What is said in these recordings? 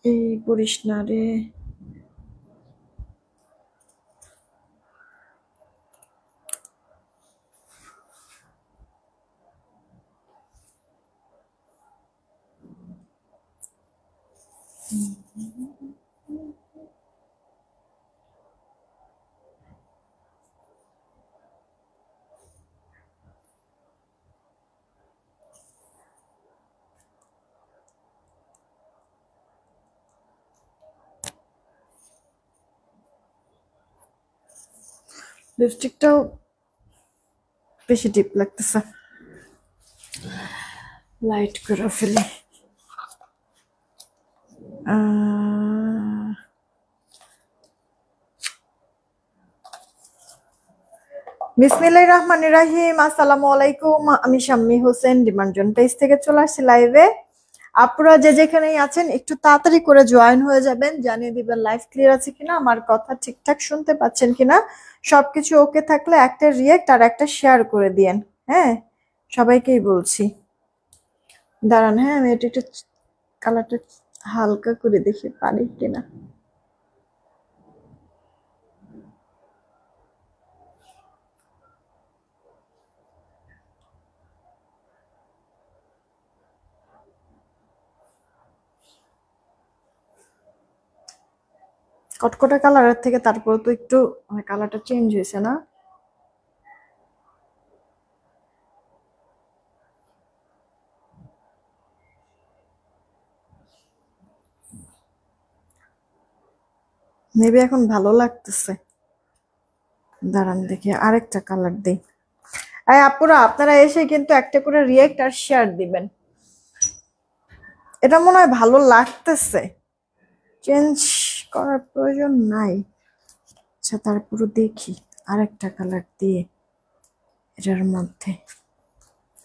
এই করিস না রে। লিপস্টিকটাও বেশি ডিপ লাগতেছে, লাইট করে ফেলি। বিসমিল্লাহির রহমানির রহিম। আসসালামু আলাইকুম, আমি শাম্মী হোসেন ডিমান্ডজন পেজ থেকে চলে আসছি লাইভে। আপনারা যে যেখানেই আছেন একটু তাড়াতাড়ি করে জয়েন হয়ে যাবেন, জানিয়ে দিবেন লাইভ ক্লিয়ার আছে কিনা, আমার কথা ঠিকঠাক শুনতে পাচ্ছেন কিনা। সবকিছু ওকে থাকলে একটা রিয়েক্ট আর একটা শেয়ার করে দিয়েন। হ্যাঁ, সবাইকেই বলছি। দাঁড়ান, হ্যাঁ আমি এটা একটু কালারটা হালকা করে দেখি পারি কিনা। কটকটা কালারের থেকে তারপর তো একটু কালারটা চেঞ্জ হয়েছে না? মেবি এখন ভালো লাগতেছে। দাঁড়ান দেখি আরেকটা কালার দিই। আপুরা আপনারা এসে কিন্তু একটা করে রিয়েক্ট আর শেয়ার দিবেন। এটা মনে হয় ভালো লাগতেছে, চেঞ্জ করার প্রয়োজন নাই। আচ্ছা তারপরে দেখি আরেকটা কালার দিয়ে এটার মধ্যে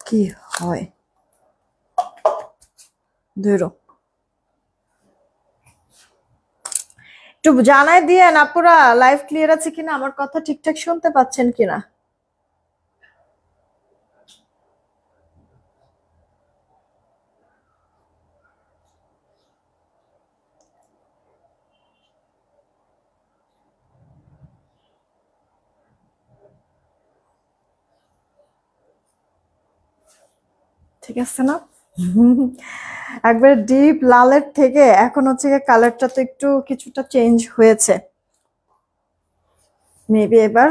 কি হয়। ধরো একটু জানাই দিয়েন আপুরা লাইভ ক্লিয়ার আছে কিনা, আমার কথা ঠিকঠাক শুনতে পাচ্ছেন কিনা। ঠিক আছে না? একবার ডিপ লালের থেকে এখন হচ্ছে কালারটা তো একটু কিছুটা চেঞ্জ হয়েছে। মেবি এবার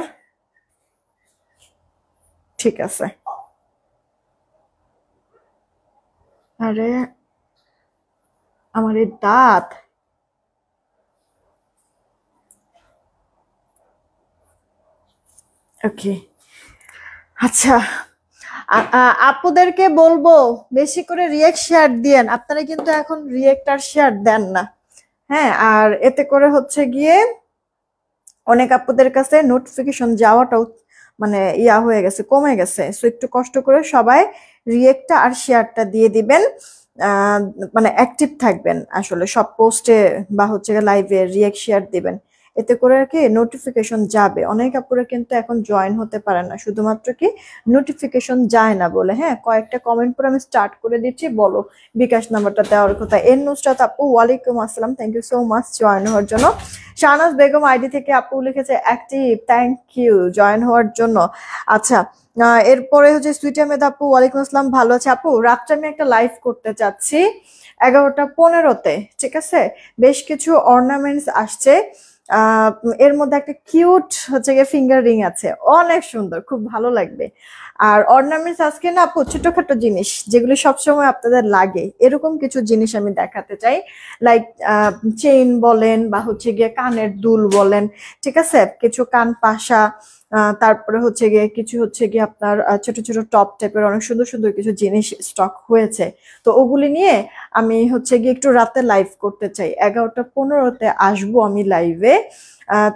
ঠিক আছে। আরে আমার এই দাঁত, ওকে আচ্ছা। আপুদেরকে বলবো বেশি করে রিয়েক্ট শেয়ার দিয়েন, আপনারা কিন্তু এখন রিয়েক্ট আর শেয়ার দেন না। হ্যাঁ, আর এতে করে হচ্ছে গিয়ে অনেক আপুদের কাছে নোটিফিকেশন যাওয়াটাও মানে ইয়া হয়ে গেছে, কমে গেছে। সো একটু কষ্ট করে সবাই রিয়েক্টটা আর শেয়ারটা দিয়ে দিবেন। মানে অ্যাক্টিভ থাকবেন আসলে সব পোস্টে বা হচ্ছে লাইভে রিয়েক্ট শেয়ার দিবেন। এতে করে আর কি নোটিফিকেশন যাবে। অনেক আপুরা কিন্তু এখন জয়েন হতে পারে না, শুধুমাত্র কি নোটিফিকেশন যায় না বলে। হ্যাঁ, কয়েকটা কমেন্ট করে আমি স্টার্ট করে দিচ্ছি, বলো বিকাশ নাম্বারটা দেওয়ার কথা। এর নুসরাত আপু, ওয়ালাইকুম আসসালাম, thank you so much join হওয়ার জন্য। শাহনাজ বেগম আইডি থেকে আপু লিখেছে অ্যাক্টিভ, থ্যাংক ইউ জয়েন হওয়ার জন্য। আচ্ছা, এরপরে হচ্ছে সুইট আহমেদ আপু, ওয়ালাইকুম আসসালাম, ভালো আছে আপু। রাত্রে আমি একটা লাইভ করতে চাচ্ছি 11টা 15-তে, ঠিক আছে? বেশ কিছু অর্নামেন্টস আসছে, এর মধ্যে একটা কিউট হচ্ছে গিয়ে ফিঙ্গার রিং আছে, অনেক সুন্দর, খুব ভালো লাগবে। আর অর্নামেন্টস আজকে না আপু ছোটখাটো জিনিস যেগুলি সবসময় আপনাদের লাগে, এরকম কিছু জিনিস আমি দেখাতে চাই। লাইক চেইন বলেন বা হচ্ছে গিয়ে কানের দুল বলেন, ঠিক আছে? কিছু কান পাশা, তারপরে হচ্ছে গিয়ে কিছু হচ্ছে গিয়ে আপনার ছোট ছোট টপ টাইপের অনেক সুন্দর সুন্দর কিছু জিনিস স্টক হয়েছে। তো ওগুলি নিয়ে আমি হচ্ছে গিয়ে একটু রাতে লাইভ করতে চাই, 11টা 15-তে আসবো আমি লাইভে।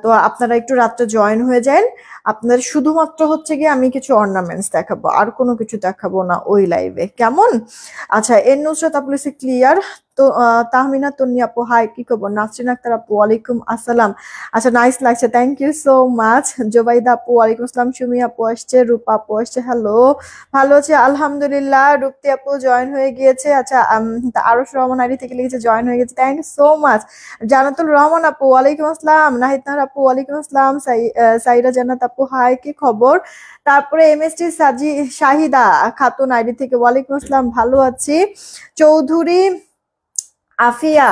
তো আপনারা একটু রাত্রে জয়েন হয়ে যান। আপনাদের শুধুমাত্র হচ্ছে গিয়ে আমি কিছু অর্নামেন্টস দেখাবো, আর কোনো কিছু দেখাবো না ওই লাইভে, কেমন? আচ্ছা, এর নুসরাত আপু ক্লিয়ার। তো তাহমিনা তন্নি আপু হাই, কি খবর? নাসরিন আক্তার আপু ওয়ালাইকুম আসসালাম। আচ্ছা, নাইস লাগছে, thank you so much. Zobaida আপু ওয়ালাইকুম আসসালাম। সুমি আপু আসছে, রূপা আপু আসছে, হ্যালো, ভালো আছে আলহামদুলিল্লাহ। রূপতি আপু জয়েন হয়ে গিয়েছে। আচ্ছা, আরশ রহমান আইডি থেকে লিখেছে জয়েন হয়ে গেছে, thank you so much. Jannatul Rahman আপু ওয়ালাইকুম আসসালাম। নাহিদ নাহার আপু ওয়ালাইকুম আসসালাম। সাইরা জান্নাত আপু হাই, কি খবর? তারপরে এমএসটি শাহিদা খাতুন আইডি থেকে ওয়ালাইকুম আসসালাম, ভালো আছি। চৌধুরী আফিয়া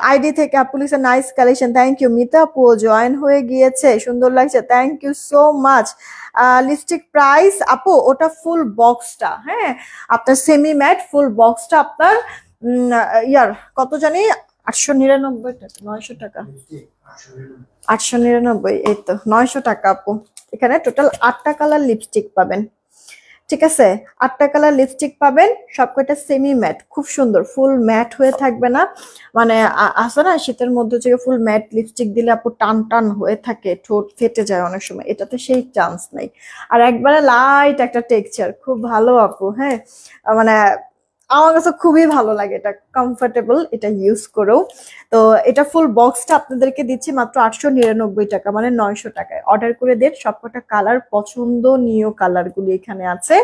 আইডি থেকে আপু লিখছে nice collection, thank you. Mita আপু জয়েন হয়ে গিয়েছে, সুন্দর লাগছে, thank you so much. Lipstick price আপু ওটা ফুল বক্সটা, হ্যাঁ আপনার সেমি ম্যাট ফুল বক্সটা আপনার ইয়ার কত জানি 899 টাকা, 900 টাকা, 899, এই তো 900 টাকা আপু। এখানে টোটাল 8টা কালার লিপস্টিক পাবেন, ঠিক আছে? 8টা কালার লিপস্টিক পাবেন, সবকটা সেমি ম্যাট, খুব সুন্দর, ফুল ম্যাট হয়ে থাকবে না। মানে আসে না শীতের মধ্যে থেকে ফুল ম্যাট লিপস্টিক দিলে আপু টান টান হয়ে থাকে, ঠোঁট ফেটে যায় অনেক সময়, এটাতে সেই চান্স নেই। আর একবারে লাইট একটা টেক্সচার, খুব ভালো আপু, হ্যাঁ মানে আমার কাছে খুবই ভালো লাগে, এটা কমফোর্টেবল, এটা ইউজ করেও। তো এটা ফুল বক্সটা আপনাদেরকে দিচ্ছি মাত্র 899 টাকা, মানে 900 টাকায়। অর্ডার করে দেন, সবকটা কালার পছন্দনীয় কালারগুলি এখানে আছে।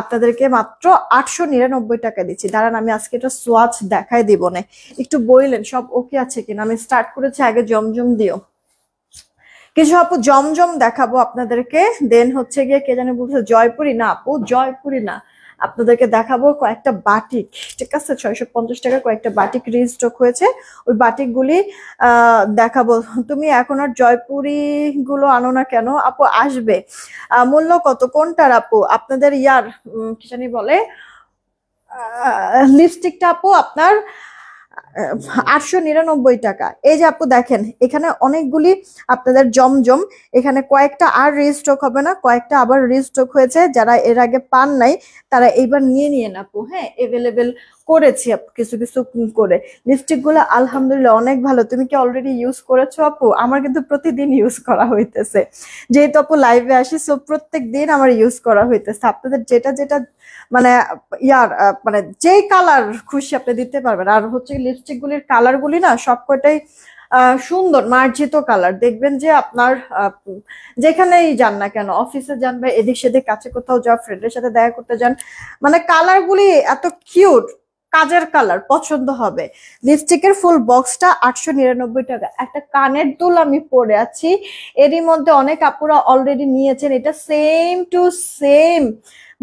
আপনাদেরকে মাত্র 899 টাকা দিচ্ছি। দাঁড়ান আমি আজকে এটা সোয়াচ দেখাই দিব না, একটু বললেন সব ওকে আছে কিনা। আমি স্টার্ট করেছি আগে জমজম দিও, কিছু আপু জমজম দেখাবো আপনাদেরকে, দেন হচ্ছে গিয়ে কে জানে বলছে জয়পুরি, না আপু জয়পুরি না, আপনাদেরকে দেখাবো কয়েকটা বাটিক, ঠিক আছে? 650 টাকা কয়েকটা বাটিক রিস্টক হয়েছে, ওই বাটিক গুলি দেখাবো। তুমি এখন আর জয়পুরি গুলো আনো না কেন আপু? আসবে। মূল্য কত কোনটার আপু? আপনাদের ইয়ার কি জানি বলে লিপস্টিকটা আপু আপনার 899 টাকা। এই যে আপু দেখেন এখানে অনেকগুলি আপনাদের জমজম, এখানে কয়েকটা আর রিস্টক হবে না, কয়েকটা আবার রিস্টক হয়েছে, যারা এর আগে পান নাই তারা এইবার নিয়ে নিয়ে আপু, হ্যাঁ এভেলেবেল করেছি কিছু কিছু করে। লিপস্টিক গুলো আলহামদুলিল্লাহ অনেক ভালো। তুমি কি অলরেডি ইউজ করেছো আপু? আমার কিন্তু প্রতিদিন ইউজ করা হইতেছে, যেহেতু আপু লাইভে আসি, সো প্রত্যেক দিন আমার ইউজ করা হইতেছে। আপনাদের যেটা যেটা মানে ইয়ার মানে যেই কালার খুশি আপনি দিতে পারবেন। আর হচ্ছে লিপস্টিক গুলির কালার গুলি না সবকটাই সুন্দর মার্জিত কালার, দেখবেন যে আপনার যেখানেই যান না কেন, অফিসে যান বা এদিক সেদিক কাছে কোথাও যাও, ফ্রেন্ডের সাথে দেখা করতে যান, মানে কালার গুলি এত কিউট, কাজের কালার পছন্দ হবে। লিপস্টিকের ফুল বক্সটা 899 টাকা। একটা কানের দুল আমি পরে আছি, এরই মধ্যে অনেক আপুরা অলরেডি নিয়েছেন, এটা সেম টু সেম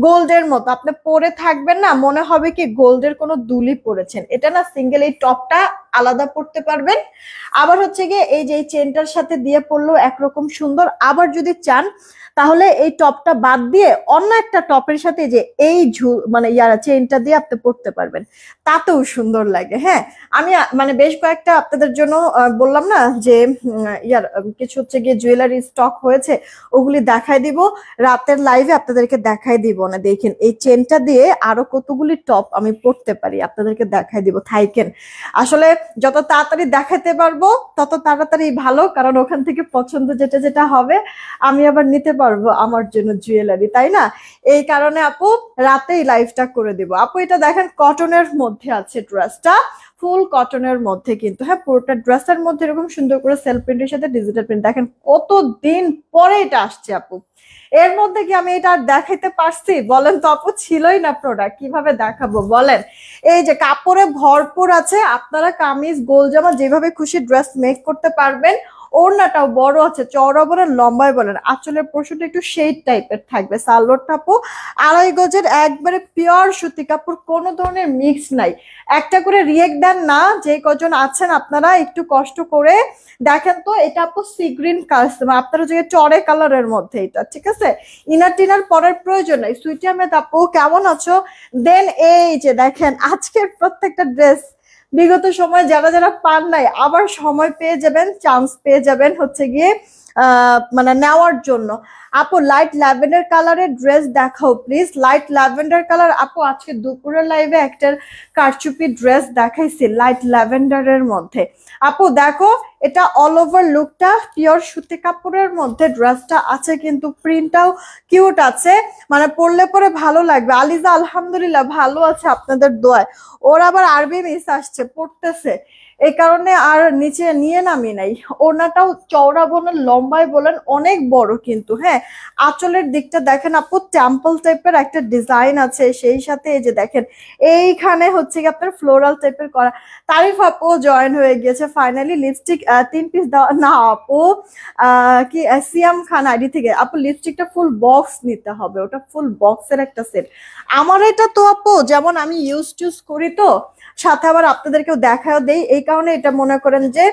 গোল্ডের মতো, আপনি পরে থাকবেন না মনে হবে কি গোল্ডের কোনো দুলি পরেছেন। এটা না সিঙ্গেল, এই টপটা আলাদা পরতে পারবেন, আবার হচ্ছে গিয়ে এই যে এই চেনটার সাথে দিয়ে পরলেও একরকম সুন্দর। আবার যদি চান তাহলে এই টপটা বাদ দিয়ে অন্য একটা টপের সাথে যে এই মানে ইয়ারা চেনটা দিয়ে আপনি পরতে পারবেন, তাতেও সুন্দর লাগে। হ্যাঁ আমি মানে বেশ কয়েকটা আপনাদের জন্য বললাম না যে ইয়ার কিছু হচ্ছে গিয়ে জুয়েলারি স্টক হয়েছে, ওগুলি দেখাই দিব রাতের লাইভে, আপনাদেরকে দেখাই দিব না। দেখেন এই চেনটা দিয়ে আরো কতগুলি টপ আমি পরতে পারি, আপনাদেরকে দেখাই দিব। থাইকেন আসলে যত তাড়াতাড়ি দেখাতে পারবো তত তাড়াতাড়ি ভালো, কারণ ওখান থেকে পছন্দ যেটা যেটা হবে আমি আবার নিতে পারবো আমার জন্য জুয়েলারি, তাই না? এই কারণে আপু রাতেই লাইভটা করে দিব। আপু এটা দেখেন কটনের মধ্যে আছে, ড্রেসটা ফুল কটনের মধ্যে কিন্তু, হ্যাঁ পুরোটা ড্রেসের মধ্যে এরকম সুন্দর করে সেলফ প্রিন্টের সাথে ডিজিটাল প্রিন্ট। দেখেন কতদিন পরে এটা আসছে আপু, এর মধ্যে কি আমি এটা দেখাইতে পারছি বলেন তো আপু? ছিলই না প্রোডাক্ট, কিভাবে দেখাবো বলেন? এই যে কাপড়ে ভরপুর আছে, আপনারা কামিজ গোল জামা যেভাবে খুশি ড্রেস মেক করতে পারবেন। ওড়নাটাও বড় আছে, চওড়া বলেন লম্বায় বলেন, আঁচলের পোর্শনটা একটু শেড টাইপের থাকবে। সালোয়ারটা আপু 2.5 গজের একবারে পিওর সুতি কাপড়, কোনো ধরনের মিক্স নাই। একটা করে রিয়েক্ট দেন না, যে কজন আছেন আপনারা একটু কষ্ট করে দেখেন তো। এটা আপু সি গ্রিন কালার, আপনারা যে চড়ে কালারের মধ্যে এটা, ঠিক আছে? ইনার টিনার পরার প্রয়োজন নাই। সুইটি আহমেদ আপু কেমন আছো? দেন এই যে দেখেন আজকের প্রত্যেকটা ড্রেস বিগত সময় যারা যারা পান নাই আবার সময় পেয়ে যাবেন, চান্স পেয়ে যাবেন হচ্ছে গিয়ে মানে নেওয়ার জন্য। আপু লাইট ল্যাভেন্ডার কালারের ড্রেস দেখাও প্লিজ। লাইট ল্যাভেন্ডার কালার আপু আজকে দুপুরের লাইভে একটা কারচুপি ড্রেস দেখাইছি লাইট ল্যাভেন্ডারের মধ্যে। আপু দেখো এটা অল ওভার লুকটা পিওর সুতি কাপড়ের মধ্যে ড্রেসটা আছে, কিন্তু প্রিন্টটাও কিউট আছে, মানে পরলে পরে ভালো লাগবে। আলিজা আলহামদুলিল্লাহ ভালো আছে আপনাদের দোয়ায়। ওর আবার আরবি মিস আসছে, পড়তেছে, এই কারণে আর নিচে নিয়ে নামি নাই। ওড়নাটাও চওড়া বলেন লম্বাই বলেন অনেক বড়, কিন্তু হ্যাঁ আঁচলের দিকটা দেখেন আপু টেম্পল টাইপের একটা ডিজাইন আছে, সেই সাথে এই যে দেখেন এইখানে হচ্ছে কি আপনার ফ্লোরাল টাইপের করা। তারিফ আপু জয়েন হয়ে গিয়েছে ফাইনালি। লিপস্টিক 3 পিস দেওয়া না আপু, কি সিয়াম খান আইডি থেকে। আপু লিপস্টিকটা ফুল বক্স নিতে হবে, ওটা ফুল বক্সের একটা সেট। আমার এটা তো আপু যেমন আমি ইউজ করি, তো সাথে আবার আপনাদেরকেও দেখাও দেই, এই কারণে এটা মনে করেন যে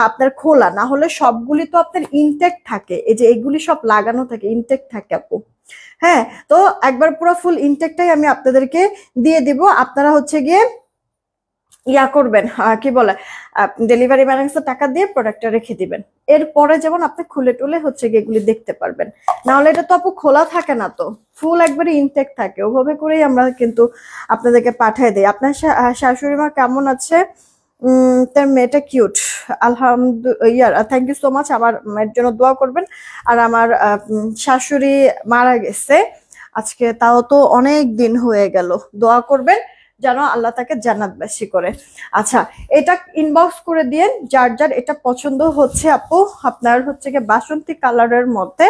আপনার খোলা, না হলে সবগুলি তো আপনার ইনটেক থাকে, এই যে এগুলি সব লাগানো থাকে ইনটেক থাকে আপু। হ্যাঁ তো একবার পুরো ফুল ইনটেকটাই আমি আপনাদেরকে দিয়ে দিব, আপনারা হচ্ছে গিয়ে ইয়া করবেন, কি বলে ডেলিভারি ম্যানের কাছে টাকা দিয়ে প্রোডাক্টটা রেখে দিবেন। এরপরে যেমন আপনি খুলে টুলে হচ্ছে গিয়ে এগুলি দেখতে পারবেন, নাহলে এটা তো আপু খোলা থাকে না, তো ফুল একবারে ইনটেক থাকে, ওভাবে করেই আমরা কিন্তু আপনাদেরকে পাঠিয়ে দিই। আপনার শাশুড়ি মা কেমন আছে? তার মেয়েটা কিউট আলহামদুলিল্লাহ, থ্যাংক ইউ সো মাচ। আমার মেয়ের জন্য দোয়া করবেন। আর আমার শাশুড়ি মারা গেছে আজকে, তাও তো অনেক দিন হয়ে গেল, দোয়া করবেন যেন আল্লাহ তাকে জান্নাতবাসী করে। আচ্ছা এটা ইনবক্স করে দিয়েন যার যার এটা পছন্দ হচ্ছে আপু। আপনার হচ্ছে গিয়ে বাসন্তী কালারের মধ্যে,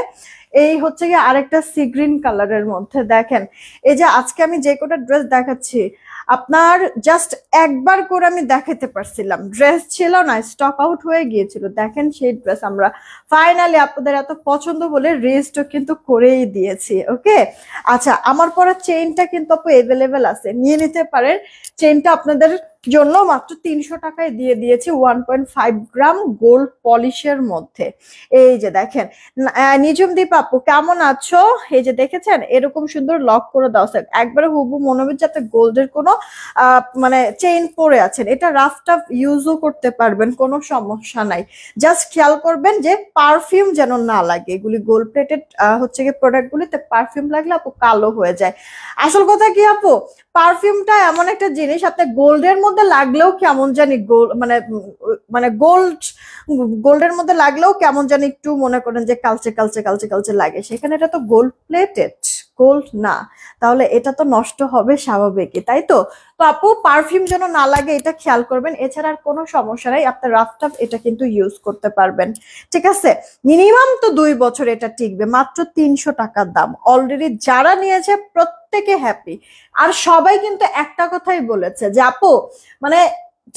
এই হচ্ছে গিয়ে আরেকটা সি গ্রিন কালারের মধ্যে। দেখেন এই যে আজকে আমি যে কটা ড্রেস দেখাচ্ছি আপনার জাস্ট একবার করে আমি দেখাতে পারছিলাম, ড্রেস ছিল না, স্টক আউট হয়ে গিয়েছিল। দেখেন সেই ড্রেস আমরা ফাইনালি আপনাদের এত পছন্দ বলে রেজিস্টার কিন্তু করেই দিয়েছি। ওকে আচ্ছা আমার পরা চেইনটা কিন্তু আপু এভেলেবেল আছে, নিয়ে নিতে পারেন। চেইনটা আপনাদের জন্য মাত্র 300 টাকায় দিয়ে দিয়েছি, 1.5 গ্রাম গোল্ড পলিশের মধ্যে। এই যে দেখেন নিজুম দীপ আপু কেমন আছো? এই যে দেখেছেন এরকম সুন্দর লক করে দাও স্যার, একবারে হুবু মনে হবে যাতে গোল্ডের কোনো মানে চেইন পরে আছেন। এটা রাফ টাফ ইউজও করতে পারবেন, কোনো সমস্যা নাই। জাস্ট খেয়াল করবেন যে পারফিউম যেন না লাগে, এগুলি গোল্ড প্লেটেড হচ্ছে কি প্রোডাক্ট গুলিতে পারফিউম লাগলে আপু কালো হয়ে যায়। আসল কথা কি আপু, পারফিউমটা এমন একটা জিনিস আপনার গোল্ডের মধ্যে লাগলেও কেমন জানি মানে মানে গোল্ডের মধ্যে লাগলেও কেমন জানি একটু মনে করেন যে কালচে কালচে কালচে কালচে লাগে, সেখানে এটা তো গোল্ড প্লেটেড, গোল্ড না, তাহলে এটা তো নষ্ট হবে স্বাভাবিকই, তাই তো। তো আপু পারফিউম যেন না লাগে এটা খেয়াল করবেন, এছাড়া আর কোনো সমস্যা নাই, আপনার রাফ টাফ এটা কিন্তু ইউজ করতে পারবেন। ঠিক আছে মিনিমাম তো 2 বছর এটা টিকবে, মাত্র 300 টাকার দাম। অলরেডি যারা নিয়েছে প্রত্যেকে হ্যাপি, আর সবাই কিন্তু একটা কথাই বলেছে যে আপু মানে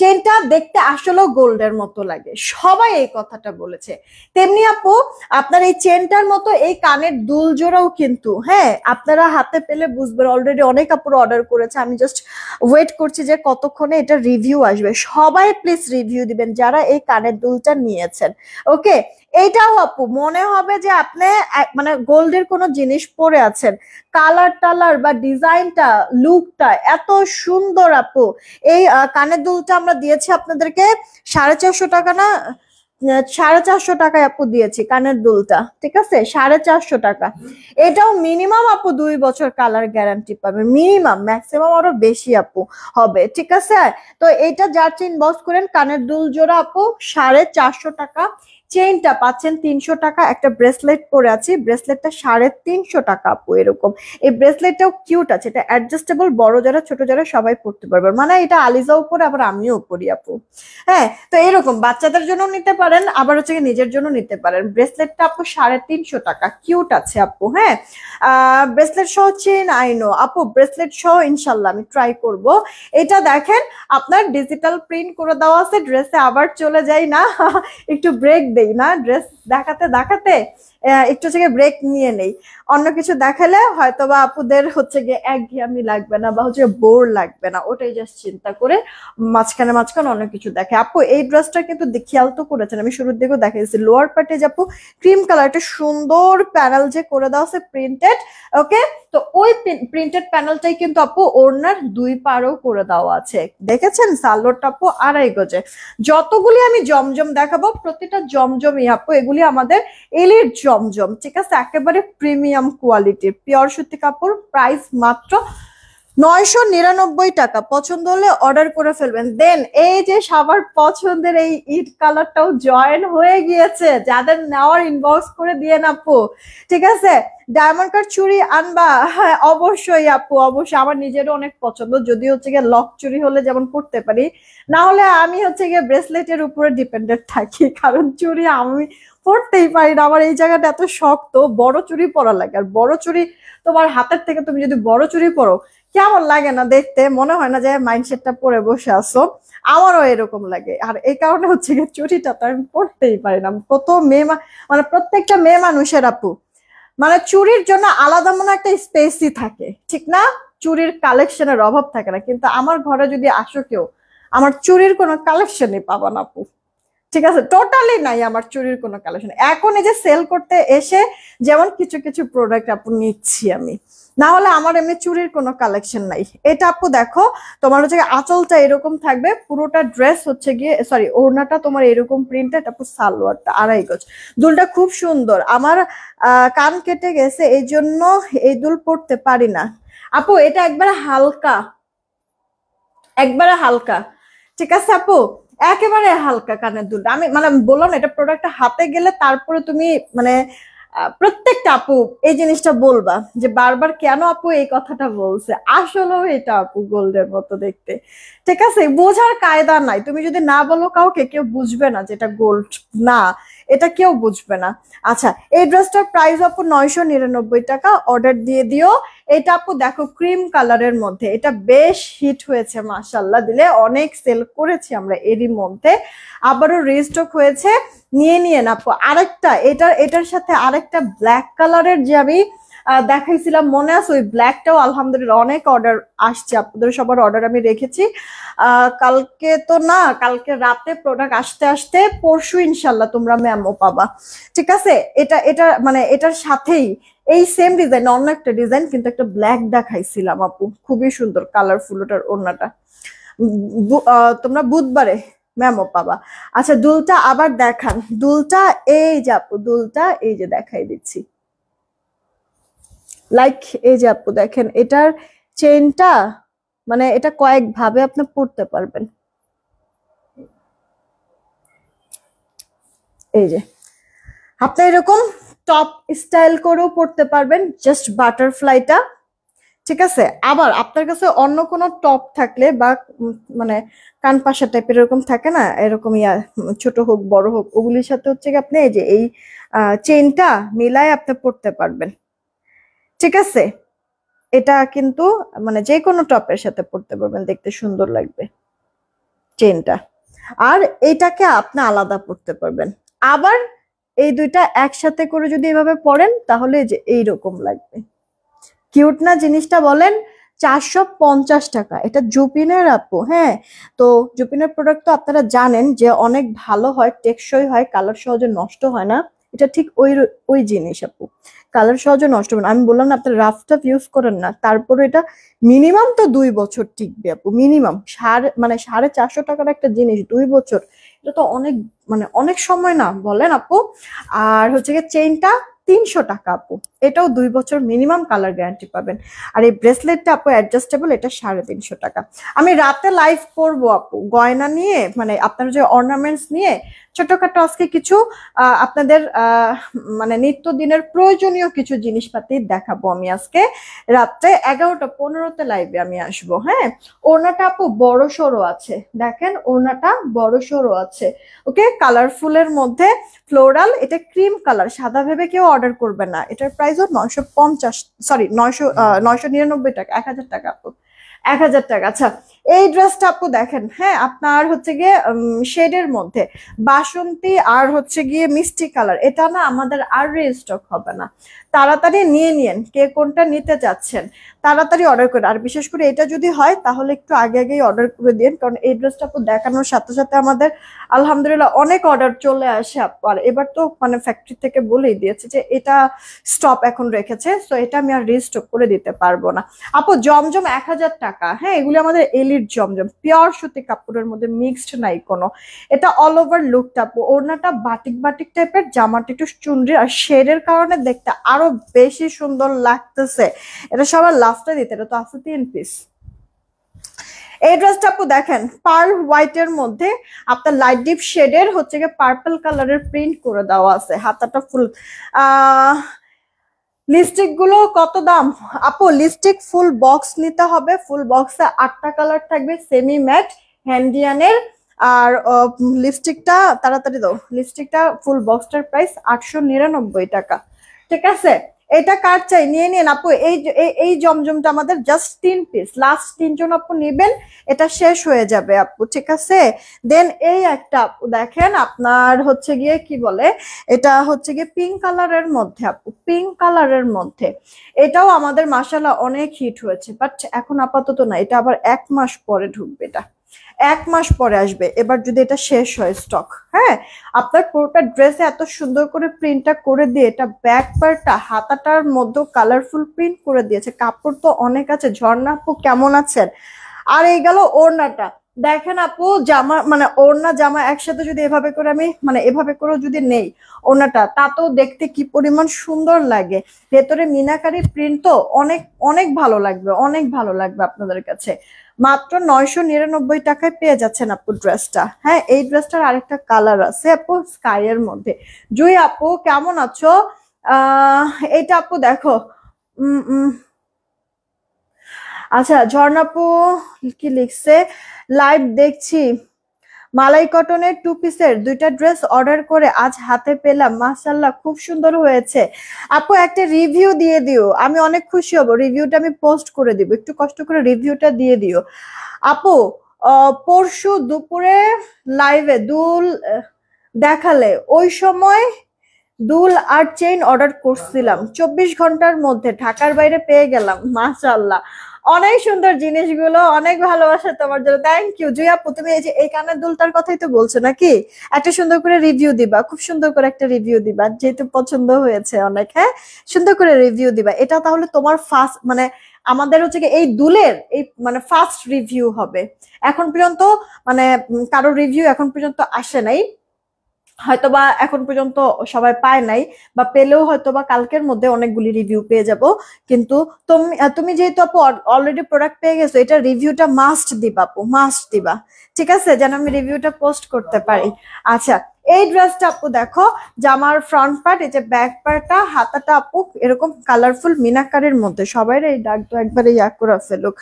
চেনটা দেখতে আসলেও গোল্ডের মতো লাগে, সবাই এই কথাটা বলেছে। তেমনি আপু আপনার এই চেনটার মতো এই কানের দুল জোড়াও কিন্তু হ্যাঁ আপনারা হাতে পেলে বুঝবেন, অলরেডি অনেক আপুর অর্ডার করেছে, আমি জাস্ট ওয়েট করছি যে কতক্ষণে এটা রিভিউ আসবে। সবাই প্লিজ রিভিউ দিবেন যারা এই কানের দুলটা নিয়েছেন। ওকে এইটাও আপু মনে হবে যে আপনি মানে গোল্ডের কোনো জিনিস পরে আছেন, কালার টালার বা ডিজাইনটা লুকটা এত সুন্দর আপু। এই কানের দুলটা আমরা দিয়েছি আপনাদেরকে 450 টাকা না, 450 টাকায় আপু দিয়েছি কানের দুলটা, ঠিক আছে 450 টাকা। এটাও মিনিমাম আপু 2 বছর কালার গ্যারান্টি পাবে, মিনিমাম, ম্যাক্সিমাম আরো বেশি আপু হবে, ঠিক আছে। তো এটা যার চেইন বক্স করেন কানের দুল জোড়া আপু 450 টাকা, চেইনটা পাচ্ছেন 300 টাকা। একটা ব্রেসলেট পরে আছি, ব্রেসলেটটা 350 টাকা আপু। এরকম এই ব্রেসলেটটাও কিউট আছে, এটা অ্যাডজাস্টেবল, বড় যারা ছোট যারা সবাই পড়তে পারবে, মানে এটা আলিজাও পরে আবার আমিও পরি আপু। হ্যাঁ তো এরকম বাচ্চাদের জন্য নিতে পারেন, আবার হচ্ছে নিজের জন্য নিতে পারেন। ব্রেসলেটটা আপু 350 টাকা, কিউট আছে আপু। হ্যাঁ ব্রেসলেট সহ চেইন আইনো আপু, ব্রেসলেট সহ ইনশাল্লাহ আমি ট্রাই করব। এটা দেখেন আপনার ডিজিটাল প্রিন্ট করে দেওয়া আছে, ড্রেসে আবার চলে যাই না একটু ব্রেক দেই না ড্রেস দেখাতে দেখাতে, একটু থেকে ব্রেক নিয়ে নেই, অন্য কিছু দেখালে হয়তো বা আপুদের হচ্ছে গিয়ে একঘেয়েমি লাগবে না বা হচ্ছে বোর লাগবে না, ওটাই জাস্ট চিন্তা করে মাঝখানে মাঝখানে অনেক কিছু দেখে। আপু এই ড্রেসটা কিন্তু খেয়াল তো করেছেন, আমি শুরুর দিকেও দেখাইছি লোয়ার পার্টে যে আপু ক্রিম কালার একটা সুন্দর প্যানেল যে করে দেওয়া আছে প্রিন্টেড। ওকে, তো ওই প্রিন্টেড প্যানেলটাই কিন্তু আপু ওড়নার দুই পাড়ও করে দেওয়া আছে, দেখেছেন? সালোয়ারটা আপু 2.5 গজে। যতগুলি আমি জমজম দেখাবো প্রতিটা জমজমই আপু এগুলি আমাদের এলিট জমজম, ঠিক আছে? একেবারে প্রিমিয়াম কোয়ালিটির পিওর সুতি কাপড়। প্রাইস মাত্র 999 টাকা। পছন্দ হলে অর্ডার করে ফেলবেন। দেন এই যে সবার পছন্দের এই ইট কালারটাও জয়েন হয়ে গিয়েছে, যাদের নেওয়ার ইনবক্স করে দিয়ে আপু, ঠিক আছে? ডায়মন্ড কাট চুড়ি আনবা? হ্যাঁ অবশ্যই আপু, অবশ্যই। আমার নিজেরও অনেক পছন্দ, যদি হচ্ছে গিয়ে লক চুড়ি হলে যেমন পড়তে পারি, না হলে আমি হচ্ছে গিয়ে ব্রেসলেটের উপরে ডিপেন্ডেন্ট থাকি, কারণ চুড়ি আমি পড়তেই পারি না। আমার এই জায়গাটা এত শক্ত, বড় চুড়ি পরা লাগে। আর বড় চুড়ি তোমার হাতের থেকে তুমি যদি বড় চুড়ি পরো কেমন লাগে না দেখতে, মনে হয় না যে মাইন্ডসেটটা পরে বসে আসো। আমারও এরকম লাগে, আর এই কারণে হচ্ছে গিয়ে চুড়িটা তো আমি পড়তেই পারি না। কত মেয়ে মানে প্রত্যেকটা মেয়ে মানুষের আপু মানে চুড়ির জন্য আলাদা মনে একটা স্পেসই থাকে, ঠিক না? চুড়ির কালেকশনের অভাব থাকে না, কিন্তু আমার ঘরে যদি আসো কেউ, আমার চুড়ির কোনো কালেকশনই পাবা না আপু, ঠিক আছে? টোটালি নাই আমার চুড়ির কোনো কালেকশন। এখন এই যে সেল করতে এসে যেমন কিছু কিছু প্রোডাক্ট আপু নিচ্ছি আমি, না হলে আমার এমনি চুড়ির কোনো কালেকশন নাই। এটা আপু দেখো, তোমার হচ্ছে আঁচলটা এরকম থাকবে, পুরোটা ড্রেস হচ্ছে গিয়ে সরি ওড়নাটা তোমার এরকম প্রিন্টেড আপু, সালোয়ারটা 2.5 গজ। দুলটা খুব সুন্দর। আমার কান কেটে গেছে এই জন্য এই দুল পরতে পারি না আপু। এটা একবারে হালকা, একবারে হালকা, ঠিক আছে আপু? একেবারে হালকা কানের দুলটা। আমি মানে বললাম এটা প্রোডাক্টটা হাতে গেলে তারপরে তুমি মানে প্রত্যেকটা আপু এই জিনিসটা বলবা যে বারবার কেন আপু এই কথাটা বলছে। আসলেও এটা আপু গোল্ডের মতো দেখতে, ঠিক আছে? বোঝার কায়দা নাই, তুমি যদি না বলো কাউকে, কেউ বুঝবে না যে এটা গোল্ড না, এটা কেউ বুঝবে না। আচ্ছা, এই ড্রেসটার প্রাইস আপু 999 টাকা। অর্ডার দিয়ে দিও। এটা আপু দেখো ক্রিম কালারের মধ্যে, এটা বেশ হিট হয়েছে মাশাআল্লাহ, দিলে অনেক সেল করেছি আমরা এরই মধ্যে, আবারও রিস্টক হয়েছে। নিয়ে না আপু। আরেকটা এটার সাথে আরেকটা ব্ল্যাক কালারের যে আমি দেখাইছিলাম মনে আছে, ওই ব্ল্যাকটাও আলহামদুলিল্লাহ অনেক অর্ডার আসছে, আপনাদের সবার অর্ডার আমি রেখেছি। কালকে তো না, কালকে রাতে প্রোডাক্ট আসতে আসতে পরশু ইনশাল্লাহ তোমরা ম্যামও পাবা, ঠিক আছে? এটা মানে এটার সাথেই এই সেম ডিজাইন, অন্য একটা ডিজাইন, কিন্তু একটা ব্ল্যাক দেখাইছিলাম আপু, খুবই সুন্দর কালারফুল ওটার ওড়নাটা। তোমরা বুধবারে ম্যামও পাবা। আচ্ছা, দুলটা আবার দেখান। দুলটা এই যে আপু, দুলটা এই যে দেখাই দিচ্ছি, লাইক এই যে আপু দেখেন, এটার চেইনটা মানে এটা কয়েক ভাবে আপনি পড়তে পারবেন। এই যে আপনি এরকম টপ স্টাইল করেও পড়তে পারবেন, জাস্ট বাটারফ্লাইটা, ঠিক আছে? আবার আপনার কাছে অন্য কোনো টপ থাকলে বা মানে কান পাশা টাইপের এরকম থাকে না, এরকম ছোট হোক বড় হোক, ওগুলির সাথে হচ্ছে কি আপনি এই যে এই চেইনটা মিলায় আপনি পড়তে পারবেন, ঠিক আছে? এটা কিন্তু মানে যে কোনো টপের সাথে পড়তে পারবেন, দেখতে সুন্দর লাগবে চেইনটা। আর এটাকে আপনি আলাদা পড়তে পারবেন। আবার এই দুইটা একসাথে করে যদি এভাবে পড়েন তাহলে যে এইরকম লাগবে। কিউট না জিনিসটা বলেন? 450 টাকা। এটা জুপিনের আপু। হ্যাঁ, তো জুপিনের প্রোডাক্ট তো আপনারা জানেন যে অনেক ভালো হয়, টেকসই হয়, কালার সহজে নষ্ট হয় না। এটা ঠিক ওই জিনিস আপু, কালার সহজে নষ্ট হবে না। আমি বললাম না আপনার রাফ টাফ ইউজ করেন না, তারপরে এটা মিনিমাম তো 2 বছর টিকবে আপু, মিনিমাম। 450 টাকার একটা জিনিস 2 বছর, এটা তো অনেক মানে অনেক সময় না বলেন আপু? আর হচ্ছে গিয়ে চেইনটা 300 টাকা আপু, এটাও 2 বছর মিনিমাম কালার গ্যারান্টি পাবেন। আর এই ব্রেসলেটটা আপু অ্যাডজাস্টেবল, এটা 350 টাকা। আমি রাতে লাইভ করবো আপু গয়না নিয়ে, মানে আপনার যে অর্নামেন্টস নিয়ে ছোটখাটো আজকে কিছু আপনাদের মানে নিত্যদিনের প্রয়োজনীয় কিছু জিনিসপাতি দেখাবো আমি আজকে রাত্রে 11টা 15-তে লাইভে আমি আসবো। হ্যাঁ, ওড়নাটা আপু বড় সড়ো আছে, দেখেন ওড়নাটা বড় সড়ো আছে। ওকে, কালারফুলের মধ্যে ফ্লোরাল, এটা ক্রিম কালার, সাদা ভেবে কেউ অর্ডার করবে না। এটার প্রাইসও 999 টাকা, 1000 টাকা আপু, 1000 টাকা। আচ্ছা, এই ড্রেসটা আপু দেখেন, হ্যাঁ আপনার হচ্ছে গিয়ে শেডের মধ্যে বাসন্তী আর হচ্ছে গিয়ে মিষ্টি কালার, এটা না আমাদের আর রিস্টক হবে না। তাড়াতাড়ি নিয়ে নিন, কে কোনটা নিতে চাচ্ছেন তাড়াতাড়ি অর্ডার করে। আর বিশেষ করে এটা যদি হয় তাহলে একটু আগে আগেই অর্ডার করে দিন, কারণ এই ড্রেসটা আপু দেখানোর সাথে সাথে আমাদের আলহামদুলিল্লাহ অনেক অর্ডার চলে আসে আপু। আর এবার তো মানে ফ্যাক্টরি থেকে বলেই দিয়েছে যে এটা স্টপ এখন রেখেছে, তো এটা আমি আর রিস্টক করে দিতে পারবো না আপু। জমজম 1000 টাকা, হ্যাঁ এগুলি আমাদের এলিট জমজম, পিওর সুতি কাপড়ের মধ্যে মিক্সড নাই কোনো। এটা অল ওভার লুকটা আপু, ওড়নাটা বাটিক বাটিক টাইপের, জামাটা একটু চুনরি আর শেডের কারণে দেখতে আরো বেশি সুন্দর লাগতেছে। এটা সবার লাস্টে দিতে, এটা তো আছে 3 পিস। এই ড্রেসটা আপু দেখেন পার্ল হোয়াইট এর মধ্যে আপনার লাইট ডিপ শেডের হচ্ছে গিয়ে পার্পল কালারের প্রিন্ট করে দেওয়া আছে, হাতাটা ফুল। লিপস্টিক গুলো কত দাম আপু? লিপস্টিক ফুল বক্স নিতে হবে, ফুল বক্সে 8টা কালার থাকবে, সেমি ম্যাট হ্যান্ডিয়ানের। আর লিপস্টিকটা তাড়াতাড়ি দাও, লিপস্টিকটা ফুল বক্সটার প্রাইস 899 টাকা, ঠিক আছে? এটা কার চাই নিয়ে নিন আপু। এই জমজমটা আমাদের জাস্ট 3 পিস, লাস্ট 3 জন আপু নিবেন, এটা শেষ হয়ে যাবে আপু, ঠিক আছে? দেন এই একটা আপু দেখেন আপনার হচ্ছে গিয়ে কি বলে, এটা হচ্ছে গিয়ে পিঙ্ক কালারের মধ্যে আপু, পিঙ্ক কালারের মধ্যে। এটাও আমাদের মাশাআল্লাহ অনেক হিট হয়েছে, বাট এখন আপাতত না, এটা আবার 1 মাস পরে ঢুকবে, এটা 1 মাস পরে আসবে এবার যদি এটা শেষ হয় স্টক। হ্যাঁ আপনার পুরোটা ড্রেসে এত সুন্দর করে প্রিন্টটা করে দিয়ে, এটা ব্যাক পার্টটা হাতাটার মধ্যে কালারফুল প্রিন্ট করে দিয়েছে। কাপড় তো অনেক আছে। ঝর্ণা আপু কেমন আছেন? আর এই গেল ওড়নাটা দেখেন আপু, জামা মানে ওড়না জামা একসাথে যদি এভাবে করে আমি মানে এভাবে করে যদি নেই ওড়নাটা, তাতেও দেখতে কি পরিমাণ সুন্দর লাগে। ভেতরে মিনাকারি প্রিন্ট তো অনেক অনেক ভালো লাগবে, অনেক ভালো লাগবে আপনাদের কাছে। মাত্র 999 টাকায় পেয়ে যাচ্ছেন আপু ড্রেসটা। হ্যাঁ এই ড্রেসটার আরেকটা কালার আছে আপু স্কাই এর মধ্যে। জুই আপু কেমন আছো? এইটা আপু দেখো, আচ্ছা ঝর্ণাপু কি লিখছে, লাইভ দেখছি, মালাই কটনের 2 পিসের 2টা ড্রেস অর্ডার করে আজ হাতে পেলাম, মাশাআল্লাহ খুব সুন্দর হয়েছে। আপু একটা রিভিউ দিয়ে দিও, আমি অনেক খুশি হব, রিভিউটা আমি পোস্ট করে দিব, একটু কষ্ট করে রিভিউটা দিয়ে দিও আপু। পরশু দুপুরে লাইভে দুল দেখালে, ওই সময় দুল আর চেইন অর্ডার করছিলাম, 24 ঘন্টার মধ্যে ঢাকার বাইরে পেয়ে গেলাম, মাশাআল্লাহ অনেক সুন্দর জিনিসগুলো, অনেক ভালোবাসা তোমার জন্য, থ্যাংক ইউ। জুই আপু তুমি এই যে এই কানের দুলটার কথাই তো বলছো নাকি? একটা সুন্দর করে রিভিউ দিবা, খুব সুন্দর করে একটা রিভিউ দিবা, যেহেতু পছন্দ হয়েছে অনেক। হ্যাঁ সুন্দর করে রিভিউ দিবা, এটা তাহলে তোমার ফার্স্ট মানে আমাদের হচ্ছে কি এই দুলের এই মানে ফার্স্ট রিভিউ হবে। এখন পর্যন্ত মানে কারো রিভিউ এখন পর্যন্ত আসে নাই, হয়তোবা এখন পর্যন্ত সবাই পায় নাই, বা পেলেও হয়তোবা কালকের মধ্যে অনেকগুলি রিভিউ পেয়ে যাব। কিন্তু তুমি যেহেতু আপু অলরেডি প্রোডাক্ট পেয়ে গেছো, এটা রিভিউটা মাস্ট দিবা আপু, মাস্ট দিবা, ঠিক আছে? যেন আমি রিভিউটা পোস্ট করতে পারি। আচ্ছা এই ড্রেসটা আপু দেখো, জামার ফ্রন্ট পার্ট, এই যে ব্যাক পার্টটা, হাতাটা আপু এরকম কালারফুল মিনাকারির মধ্যে, সবাই এই দাগ তো একবারে ইয়া করে ফেলুক।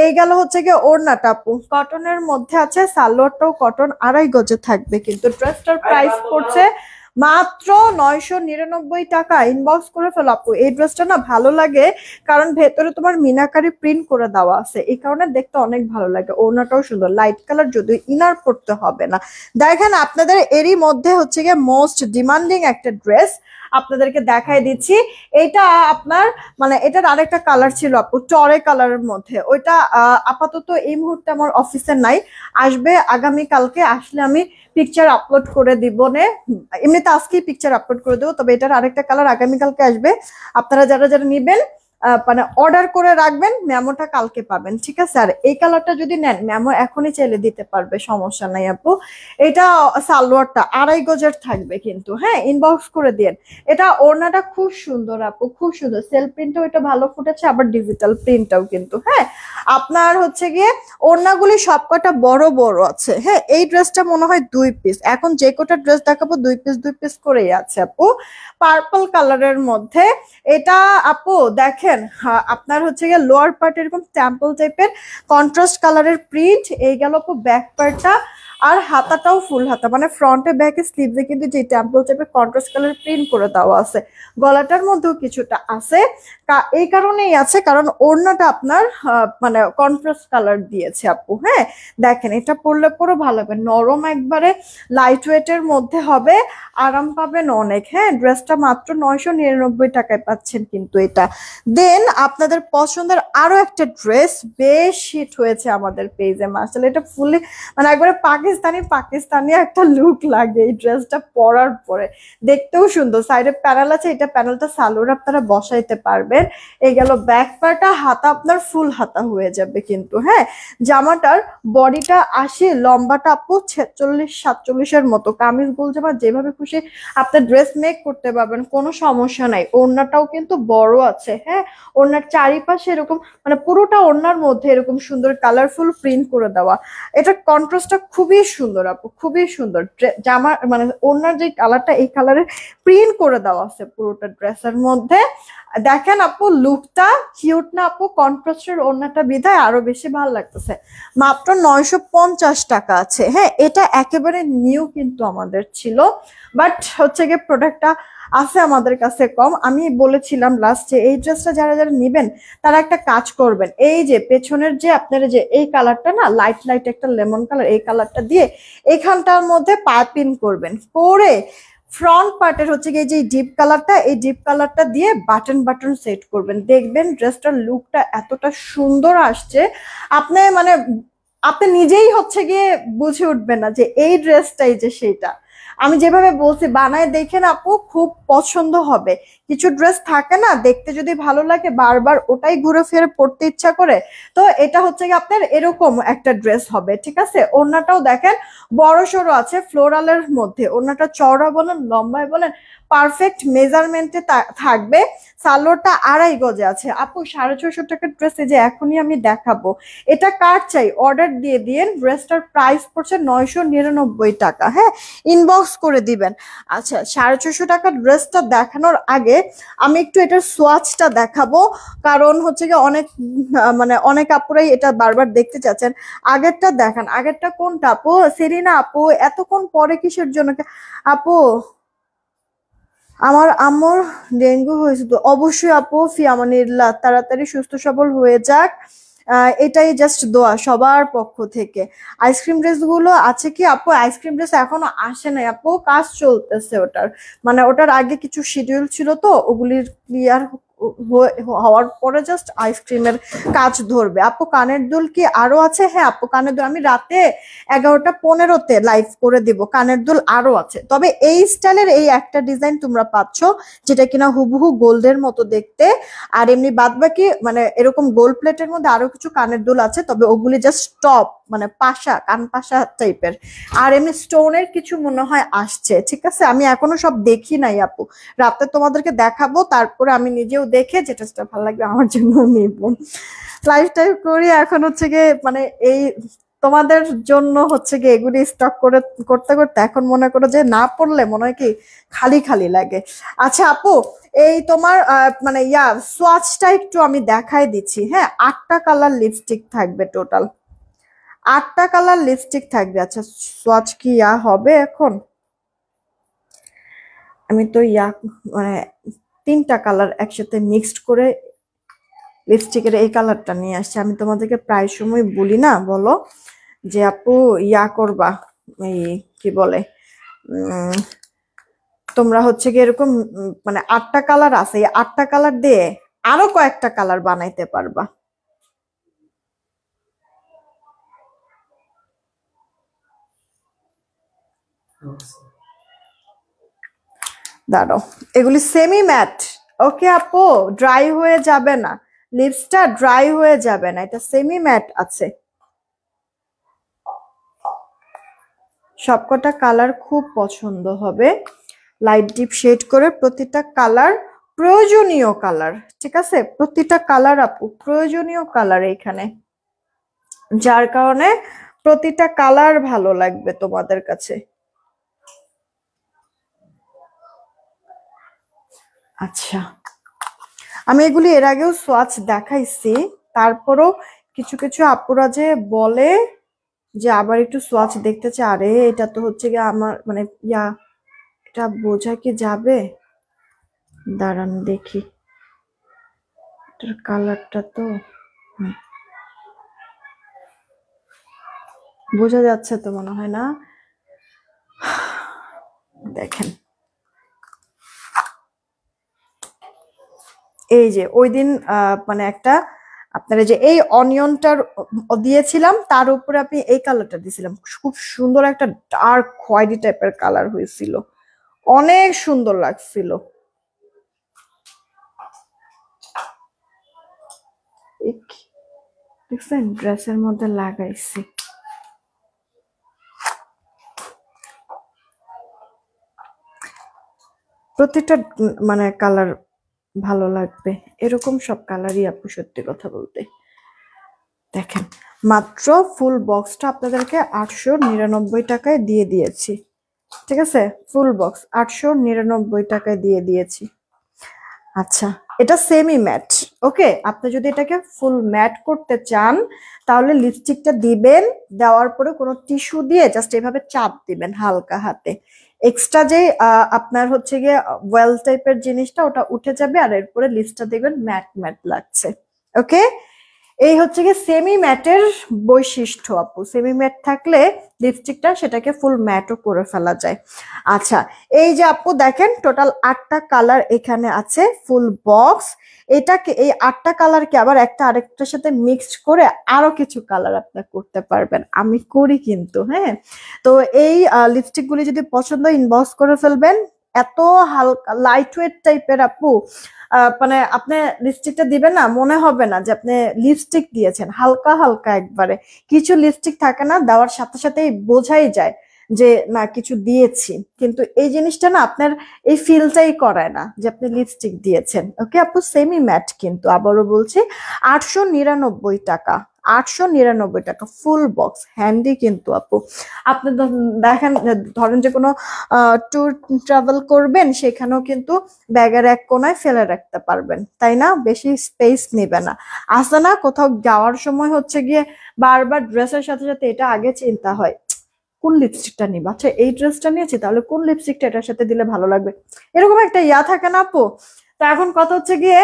এই গেল হচ্ছে গিয়ে ওড়নাটা আপু কটনের মধ্যে আছে, সালোয়ারটাও কটন, 2.5 গজে থাকবে, কিন্তু ড্রেসটার প্রাইস পড়ছে মাত্র 999 টাকা। ইনবক্স করে ফেলো আপু, এই ড্রেসটা না ভালো লাগে কারণ ভেতরে তোমার মিনাকারি প্রিন্ট করে দেওয়া আছে, এই কারণে দেখতে অনেক ভালো লাগে। ওড়নাটাও সুন্দর লাইট কালার, যদিও ইনার পড়তে হবে না। দেখেন আপনাদের এরই মধ্যে হচ্ছে গিয়ে মোস্ট ডিমান্ডিং একটা ড্রেস আপনাদেরকে দেখাই দিচ্ছি। এটা আপনার মানে এটার আরেকটা কালার ছিল আপু টরে কালারের মধ্যে, ওইটা আপাতত এই মুহূর্তে আমার অফিসে নাই, আসবে আগামী কালকে, আসলে আমি পিকচার আপলোড করে দিব নে, এমনিতে আজকেই পিকচার আপলোড করে দেবো, তবে এটার আরেকটা কালার আগামীকালকে আসবে। আপনারা যারা যারা নিবেন মানে অর্ডার করে রাখবেন, মেমোটা কালকে পাবেন, ঠিক আছে? আর এই কালারটা যদি নেন মেমো এখনই চাইলে দিতে পারবে, সমস্যা নাই আপু। এটা সালোয়ারটা 2.5 গজের থাকবে কিন্তু, হ্যাঁ ইনবক্স করে দিন। এটা ওড়নাটা খুব সুন্দর আপু, খুব সুন্দর, সেলফ প্রিন্টও এটা ভালো ফুটেছে, আবার ডিজিটাল প্রিন্টটাও কিন্তু। হ্যাঁ আপনার হচ্ছে গিয়ে ওড়নাগুলি সবকটা বড় বড় আছে। হ্যাঁ এই ড্রেসটা মনে হয় 2 পিস, এখন যে কটা ড্রেস দেখাবো 2 পিস 2 পিস করেই আছে আপু, পার্পল কালারের মধ্যে। এটা আপু দেখেন আপনার হচ্ছে গিয়ে লোয়ার পার্ট এরকম টেম্পল টাইপের কন্ট্রাস্ট কালারের প্রিন্ট, এই গেল আপু ব্যাক পার্টটা। আর হাতাটাও ফুল হাতা, মানে ফ্রন্টে ব্যাকে স্লিভসে কিন্তু যে টেম্পল টাইপের কন্ট্রাস্ট কালার প্রিন্ট করে দেওয়া আছে, গলাটার মধ্যেও কিছুটা আছে। এই কারণেই আছে কারণ ওড়নাটা আপনার মানে কন্ট্রাস্ট কালার দিয়েছে আপু। হ্যাঁ, দেখেন এটা পরলে পুরো ভালো হবে, নরম একবারে লাইট ওয়েটের মধ্যে হবে, আরাম পাবেন অনেক। হ্যাঁ, ড্রেসটা মাত্র 999 টাকায় পাচ্ছেন কিন্তু এটা। দেন আপনাদের পছন্দের আরো একটা ড্রেস বেশ হিট হয়েছে আমাদের পেজে, মাশাআল্লাহ এটা ফুললি মানে একবারে পাকিস্তানি পাকিস্তানি একটা লুক লাগে এই ড্রেসটা পরার পরে, দেখতেও সুন্দর। সাইডে প্যানেল আছে, এটা প্যানেলটা সালোয়ার আপনারা বসাইতে পারবেন। এই গেল ব্যাক পার্টটা, হাতা আপনার ফুল হাতা হয়ে যাবে কিন্তু। হ্যাঁ, জামাটার বডিটা 80, লম্বাটা আপু 46-47-এর মতো। কামিজ গোল জামা যেভাবে খুশি আপনার ড্রেস মেক করতে পারবেন, কোনো সমস্যা নাই। ওড়নাটাও কিন্তু বড় আছে। হ্যাঁ, ওড়নার চারিপাশে এরকম মানে পুরোটা ওড়নার মধ্যে এরকম সুন্দর কালারফুল প্রিন্ট করে দেওয়া, এটা কন্ট্রাস্টটা খুবই সুন্দর আপু, খুবই সুন্দর। জামা মানে ওড়নার যে কালারটা, এই কালারের প্রিন্ট করে দেওয়া আছে পুরোটা ড্রেসের মধ্যে। দেখেন আপু লুকটা কিউট না আপু? কন্ট্রাস্টের ওড়নাটা বিধায় আরো বেশি ভালো লাগতেছে। মাত্র 950 টাকা আছে। হ্যাঁ, এটা একেবারে নিউ কিন্তু আমাদের ছিল, বাট হচ্ছে গিয়ে প্রোডাক্টটা আছে আমাদের কাছে কম। আমি বলেছিলাম লাস্টে এই ড্রেসটা যারা যারা নিবেন তারা একটা কাজ করবেন, এই যে পেছনের যে আপনারা যে এই কালারটা না, লাইট লাইট একটা লেমন কালার, এই কালারটা দিয়ে এখানটার মধ্যে পাইপিং করবেন, করে ফ্রন্ট পার্টের হচ্ছে গিয়ে যে ডিপ কালারটা, এই ডিপ কালারটা দিয়ে বাটন বাটন সেট করবেন, দেখবেন ড্রেসটার লুকটা এতটা সুন্দর আসছে, আপনি মানে আপনি নিজেই হচ্ছে গিয়ে বুঝে উঠবেন না যে এই ড্রেসটাই যে সেটা। আমি যেভাবে বলছি বানায় দেখেন আপু, খুব পছন্দ হবে। কিছু ড্রেস থাকে না, দেখতে যদি ভালো লাগে বারবার ওটাই ঘুরে ফিরে পড়তে ইচ্ছা করে, তো এটা হচ্ছে কি আপনার এরকম একটা ড্রেস হবে। ঠিক আছে, ওড়নাটাও দেখেন বড় সড়ো আছে ফ্লোরালের মধ্যে, ওড়নাটা চওড়া বলেন লম্বায় বলেন পারফেক্ট মেজারমেন্টে থাকবে। সালোয়ারটা 2.5 গজে আছে আপু, 650 টাকার ড্রেস এই যে এখনই আমি দেখাবো। এটা কার চাই অর্ডার দিয়ে দিন, ড্রেসটার প্রাইস পড়ছে 999 টাকা। হ্যাঁ, ইনবক্স করে দিবেন। আচ্ছা, 650 টাকার ড্রেসটা দেখানোর আগে আমি একটু এটার সোয়াচটা দেখাবো, কারণ হচ্ছে কি অনেক মানে অনেক আপুরাই এটা বারবার দেখতে চাচ্ছেন। আগেরটা দেখান, আগেরটা কোনটা আপু? সেরিনা আপু এতক্ষণ পরে কিসের জন্য? আপু আমার আম্মুর ডেঙ্গু হয়েছে, তো অবশ্যই আপু ফিয়ামানিল্লাহ তাড়াতাড়ি সুস্থ সবল হয়ে যাক, এটাই জাস্ট দোয়া সবার পক্ষ থেকে। আইসক্রিম ড্রেস গুলো আছে কি আপু? আইসক্রিম ড্রেস এখনো আসে নাই আপু, কাজ চলতেছে ওটার, মানে ওটার আগে কিছু শিডিউল ছিল তো ওগুলির ক্লিয়ার হওয়ার পরে জাস্ট আইসক্রিমের কাজ ধরবে। আপু কানের দুল কি আরো আছে? হ্যাঁ আপু, কানের দুল আমি রাতে 11টা 15-তে লাইভ করে দিব, কানের দুল আরো আছে। তবে এই স্টাইলের এই একটা ডিজাইন তোমরা পাচ্ছ যেটা কিনা হুবহু গোল্ডের মতো দেখতে, আর এমনি বাদ বাকি মানে এরকম গোল্ড প্লেটের মধ্যে আরো কিছু কানের দুল আছে, তবে ওগুলি জাস্ট টপ মানে পাশা, কান পাশা টাইপের। আর এমনি স্টোনের কিছু মনে হয় আসছে। ঠিক আছে, আমি এখনো সব দেখি নাই আপু, রাতে তোমাদেরকে দেখাবো, তারপরে আমি নিজেও দেখে যেটা যেটা ভালো লাগবে আমার জন্য নিব। লাইফ টাইম করি এখন হচ্ছে গিয়ে মানে এই তোমাদের জন্য হচ্ছে গিয়ে এগুলি স্টক করে করতে করতে এখন মনে করো যে না পড়লে মনে হয় কি খালি খালি লাগে। আচ্ছা আপু, এই তোমার মানে সোয়াচটা একটু আমি দেখাই দিচ্ছি। হ্যাঁ, 8টা কালার লিপস্টিক থাকবে টোটাল, 8টা কালার লিপস্টিক থাকবে। আচ্ছা, সোয়াচ কি হবে এখন? আমি তো মানে 3টা কালার একসাথে মিক্সড করে লিপস্টিকের এই কালারটা নিয়ে আসছে। আমি তোমাদেরকে প্রায় সময় বলি না, বলো যে আপু করবা, এই কি বলে তোমরা হচ্ছে কি এরকম মানে 8টা কালার আছে, এই 8টা কালার দিয়ে আরো কয়েকটা কালার বানাইতে পারবা। দাঁড়াও, এগুলি সেমি ম্যাট। ওকে আপু, ড্রাই হয়ে যাবে না, লিপসটা ড্রাই হয়ে যাবে না, এটা সেমি ম্যাট আছে। সবকটা কালার খুব পছন্দ হবে, লাইট ডিপ শেড করে প্রতিটা কালার প্রয়োজনীয় কালার। ঠিক আছে, প্রতিটা কালার আপু প্রয়োজনীয় কালার এখানে, যার কারণে প্রতিটা কালার ভালো লাগবে তোমাদের কাছে। আচ্ছা, আমি এগুলি এর আগেও সোয়াচ দেখাইছি, তারপরও কিছু কিছু আপুরা যে বলে যে আবার একটু সোয়াচ দেখতে চাই। আরে এটা তো হচ্ছে গিয়ে আমার মানে এটা বোঝা কি যাবে? দাঁড়ান দেখি, এটার কালারটা তো বোঝা যাচ্ছে তো মনে হয় না। দেখেন এই যে ওই দিন মানে একটা আপনারা যে এই অনিয়নটার দিয়েছিলাম, তার উপরে আপনি এই কালারটা দিয়েছিলাম, খুব সুন্দর একটা ডার্ক খয়েরি টাইপের কালার হয়েছিল, অনেক সুন্দর লাগছিল। দেখছেন ড্রেসের মধ্যে লাগাইছি। প্রত্যেকটা মানে কালার ভালো লাগবে, এরকম সব কালারই আপু সত্যি কথা বলতে। দেখেন মাত্র ফুল বক্সটা আপনাদেরকে 899 টাকায় দিয়ে দিয়েছি, ঠিক আছে? ফুল বক্স 899 টাকায় দিয়ে দিয়েছি। আচ্ছা, এটা সেমি ম্যাট। ওকে, আপনি যদি এটাকে ফুল ম্যাট করতে চান তাহলে লিপস্টিকটা দিবেন, দেওয়ার পরে কোনো টিস্যু দিয়ে জাস্ট এভাবে চাপ দিবেন হালকা হাতে। এক্সট্রা যে আপনার হচ্ছে গিয়ে ওয়েল টাইপের জিনিসটা ওটা উঠে যাবে, আর এরপরে লিপসটা দেখবেন ম্যাট ম্যাট লাগছে। ওকে, এই হচ্ছে গিয়ে সেমি ম্যাটের বৈশিষ্ট্য আপু। সেমি ম্যাট থাকলে লিপস্টিকটা সেটাকে ফুল ম্যাটও করে ফেলা যায়। আচ্ছা, এই যে আপু দেখেন টোটাল 8টা কালার এখানে আছে ফুল বক্স। এটাকে এই 8টা কালারকে আবার একটা আরেকটার সাথে মিক্সড করে আরো কিছু কালার আপনার করতে পারবেন, আমি করি কিন্তু। হ্যাঁ, তো এই লিপস্টিক গুলি যদি পছন্দ ইনবক্স করে ফেলবেন। এত হালকা লাইট ওয়েট টাইপের আপু, মানে আপনি লিপস্টিকটা দিবেন না মনে হবে না যে আপনি লিপস্টিক দিয়েছেন, হালকা হালকা একবারে। কিছু লিপস্টিক থাকে না দেওয়ার সাথে সাথেই বোঝাই যায় যে না কিছু দিয়েছি, কিন্তু এই জিনিসটা না আপনার এই ফিলটাই করায় না যে আপনি লিপস্টিক দিয়েছেন। ওকে আপু, সেমি ম্যাট কিন্তু আবারও বলছি 899 টাকা। 899 টাকা ফুল বক্স, হ্যান্ডি কিন্তু আপু। আপনি দেখেন ধরেন যে কোনো ট্যুর ট্রাভেল করবেন, সেখানেও কিন্তু ব্যাগের এক কোনায় ফেলে রাখতে পারবেন, তাই না? বেশি স্পেস নেবে না। আসে না কোথাও যাওয়ার সময় হচ্ছে গিয়ে বারবার ড্রেসের সাথে সাথে এটা আগে চিন্তা হয় কোন লিপস্টিকটা নিব, আচ্ছা এই ড্রেসটা নিয়েছি তাহলে কোন লিপস্টিকটা এটার সাথে দিলে ভালো লাগবে, এরকম একটা থাকে না আপু। তো এখন কথা হচ্ছে গিয়ে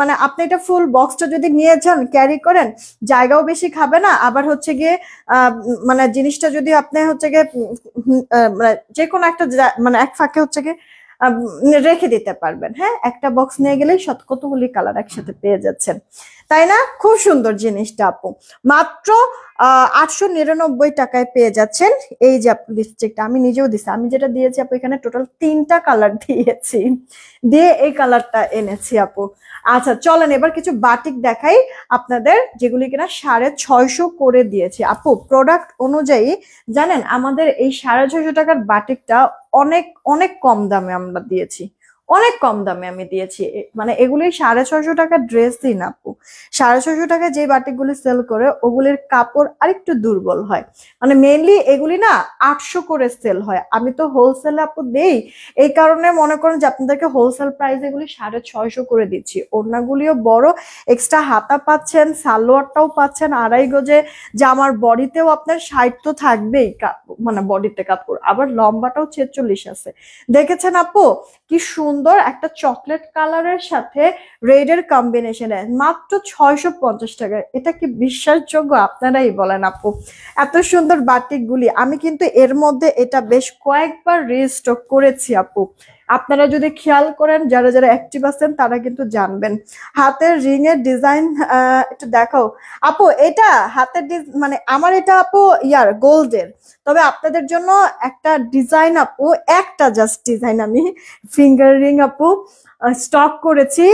মানে আপনি এটা ফুল বক্সটা যদি নিয়ে যান ক্যারি করেন, জায়গাও বেশি খাবে না, আবার হচ্ছে গিয়ে মানে জিনিসটা যদি আপনি হচ্ছে গিয়ে মানে যে কোনো একটা মানে এক ফাঁকে হচ্ছে গিয়ে রেখে দিতে পারবেন। হ্যাঁ, একটা বক্স নিয়ে গেলেই কতগুলি কালার একসাথে পেয়ে যাচ্ছেন, তাই না? খুব সুন্দর জিনিসটা আপু, মাত্র 899 টাকায় পেয়ে যাচ্ছেন। এই যে আপু লিপস্টিকটা আমি নিজেও দিচ্ছি, আমি যেটা দিয়েছি আপু এখানে টোটাল 3টা কালার দিয়েছি, দিয়ে এই কালারটা এনেছি আপু। আচ্ছা চলেন এবার কিছু বাটিক দেখাই আপনাদের, যেগুলি কিনা 650 করে দিয়েছি আপু। প্রোডাক্ট অনুযায়ী জানেন আমাদের এই 650 টাকার বাটিকটা অনেক অনেক কম দামে আমরা দিয়েছি, অনেক কম দামে আমি দিয়েছি। মানে এগুলি 650 টাকার ড্রেসই না আপু। 650 টাকায় যে বাটিকগুলি সেল করে ওগুলির কাপড় আরেকটু দুর্বল হয়, মানে মেইনলি এগুলি না 800 করে সেল হয়, আমি তো হোলসেল আপু দেই, এই কারণে মনে করেন যে আপনাদেরকে হোলসেল প্রাইস এগুলি 650 করে দিচ্ছি। ওড়নাগুলিও বড়, এক্সট্রা হাতা পাচ্ছেন, সালোয়ারটাও পাচ্ছেন 2.5 গজে, জামার বডিতেও আপনার 60 তো থাকবেই, মানে বডিতে কাপড়, আবার লম্বাটাও 46 আছে। দেখেছেন আপু কি সুন্দর একটা চকলেট কালারের সাথে রেড এর কম্বিনেশনে মাত্র 650 টাকা, এটা কি বিশ্বাসযোগ্য? আপনারাই বলেন আপু। এত সুন্দর বাটিক গুলি আমি কিন্তু এর মধ্যে এটা বেশ কয়েকবার রিস্টক করেছি আপু। আপনারা যদি খেয়াল করেন, যারা যারা অ্যাক্টিভ আছেন তারা কিন্তু জানবেন। হাতের রিং এর ডিজাইন একটু দেখাও আপু, এটা হাতের মানে আমার এটা আপু গোল্ডের, তবে আপনাদের জন্য একটা ডিজাইন আপু, একটা জাস্ট ডিজাইন আমি ফিঙ্গার রিং আপু স্টক করেছি,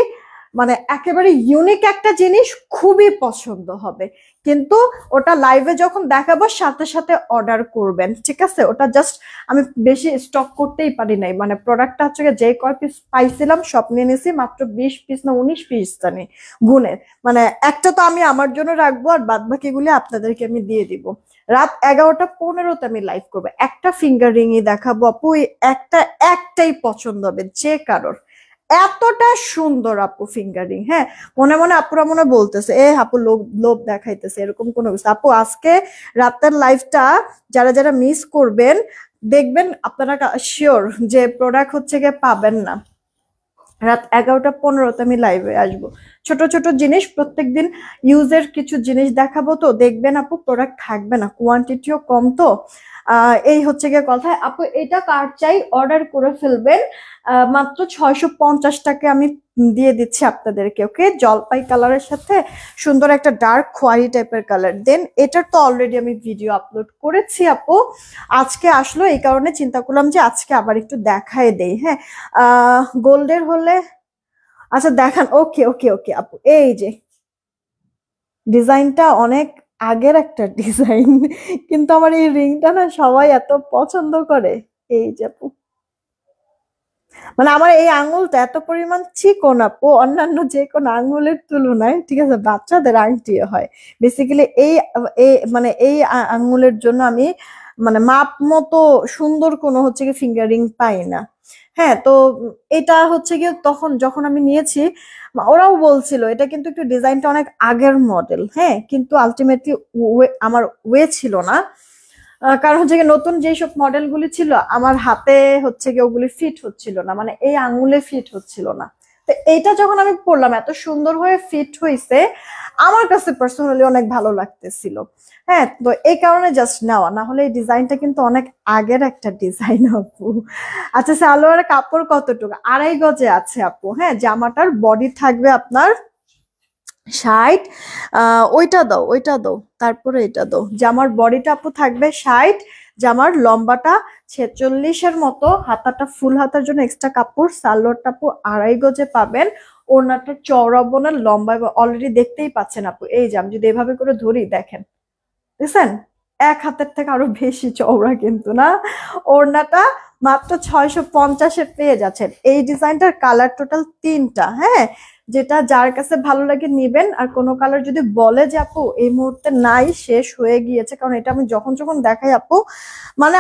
মানে একেবারে ইউনিক একটা জিনিস, খুবই পছন্দ হবে। কিন্তু ওটা লাইভে যখন দেখাবো সাথে সাথে অর্ডার করবেন, ঠিক আছে? ওটা জাস্ট আমি বেশি স্টক করতেই পারি নাই, মানে প্রোডাক্টটা হচ্ছে যে কয় পিস পাইছিলাম সব নিয়ে নিয়েছি, মাত্র 20 পিস না 19 পিস জানি গুনে, মানে একটা তো আমি আমার জন্য রাখবো আর বাদ বাকিগুলি আপনাদেরকে আমি দিয়ে দিব। রাত 11:15 আমি লাইভ করবো, একটা ফিঙ্গার রিংই দেখাবো আপু, একটাই পছন্দ হবে যে কারোর, এতটা সুন্দর আপু ফিঙ্গারিং। হ্যাঁ, মনে মনে আপুরা মনে বলতেছে এ আপু লোভ লোভ দেখাইতেছে, এরকম কোনো কিছু। আপু আজকে রাতের লাইফটা যারা যারা মিস করবেন, দেখবেন আপনারা শিওর যে প্রোডাক্ট হচ্ছে গিয়ে পাবেন না। রাত 11টা 15তে আমি লাইভে আসবো, ছোট ছোট জিনিস প্রত্যেকদিন ইউজের কিছু জিনিস দেখাবো, তো দেখবেন আপু প্রোডাক্ট থাকবে না, কোয়ান্টিটিও কম। তো এই হচ্ছে গিয়ে কথা আপু। এটা কার চাই অর্ডার করে ফেলবেন, মাত্র 650 টাকা আমি দিয়ে দিচ্ছি আপনাদেরকে। ওকে, জলপাই কালারের সাথে সুন্দর একটা ডার্ক খয়েরি টাইপের কালার। দেন এটার তো অলরেডি আমি ভিডিও আপলোড করেছি আপু, আজকে আসলো এই কারণে চিন্তা করলাম যে আজকে আবার একটু দেখায় দেই। হ্যাঁ, গোল্ডের হলে আচ্ছা দেখান। ওকে ওকে ওকে আপু, এই যে ডিজাইনটা অনেক আগের একটা ডিজাইন, কিন্তু আমার এই রিংটা না সবাই এত পছন্দ করে। এই যে আপু, মানে আমার এই আঙ্গুলটা এত পরিমাণ চিকন আপু, অন্যান্য যে কোনো আঙ্গুলের তুলনায়, ঠিক আছে, বাচ্চাদের আংটি হয় বেসিক্যালি। মানে এই আঙ্গুলের জন্য আমি মানে মাপ মতো সুন্দর কোনো হচ্ছে কি ফিঙ্গারিং পাই না। হ্যাঁ, তো এটা হচ্ছে গিয়ে তখন যখন আমি নিয়েছি ওরাও বলছিল এটা কিন্তু একটু ডিজাইনটা অনেক আগের মডেল। হ্যাঁ, কিন্তু আলটিমেটলি আমার ওয়ে ছিল না, কারণ হচ্ছে গিয়ে নতুন যেসব মডেলগুলি ছিল আমার হাতে হচ্ছে গিয়ে ওগুলি ফিট হচ্ছিল না, মানে এই আঙ্গুলে ফিট হচ্ছিল না। তো এইটা যখন আমি পরলাম এত সুন্দর হয়ে ফিট হয়েছে, আমার কাছে পার্সোনালি অনেক ভালো লাগতেছিল। হ্যাঁ, তো এই কারণে জাস্ট নেওয়া, না হলে এই ডিজাইনটা কিন্তু অনেক আগের একটা ডিজাইন আপু। আচ্ছা, সালোয়ারের কাপড় কতটুকু? 2.5 গজে আছে আপু। হ্যাঁ, জামাটার বডি থাকবে আপনার 60। ওইটা দাও, ওইটা দাও, তারপরে এটা দাও। জামার বডিটা আপু থাকবে 60, জামার লম্বাটা 46-এর মতো, হাতাটা ফুল হাতার জন্য এক্সট্রা কাপড়, সালোয়ারটা আপু 2.5 গজে পাবেন, ওড়নাটা চওড়া বোনার লম্বা, অলরেডি দেখতেই পাচ্ছেন আপু। এই যে আমি যদি এভাবে করে ধরি দেখেন, দেখছেন এক হাতের থেকে আরো বেশি চওড়া কিন্তু না। ওড়নাটা মাত্র 650-এ পেয়ে যাচ্ছেন। এই ডিজাইনটার কালার টোটাল 3টা। হ্যাঁ, যেটা যার কাছে ভালো লাগে নিবেন। আর কোনো কালার যদি বলে যে আপু এই মুহূর্তে নাই, শেষ হয়ে গিয়েছে, কারণ এটা আমি যখন যখন দেখাই আপু মানে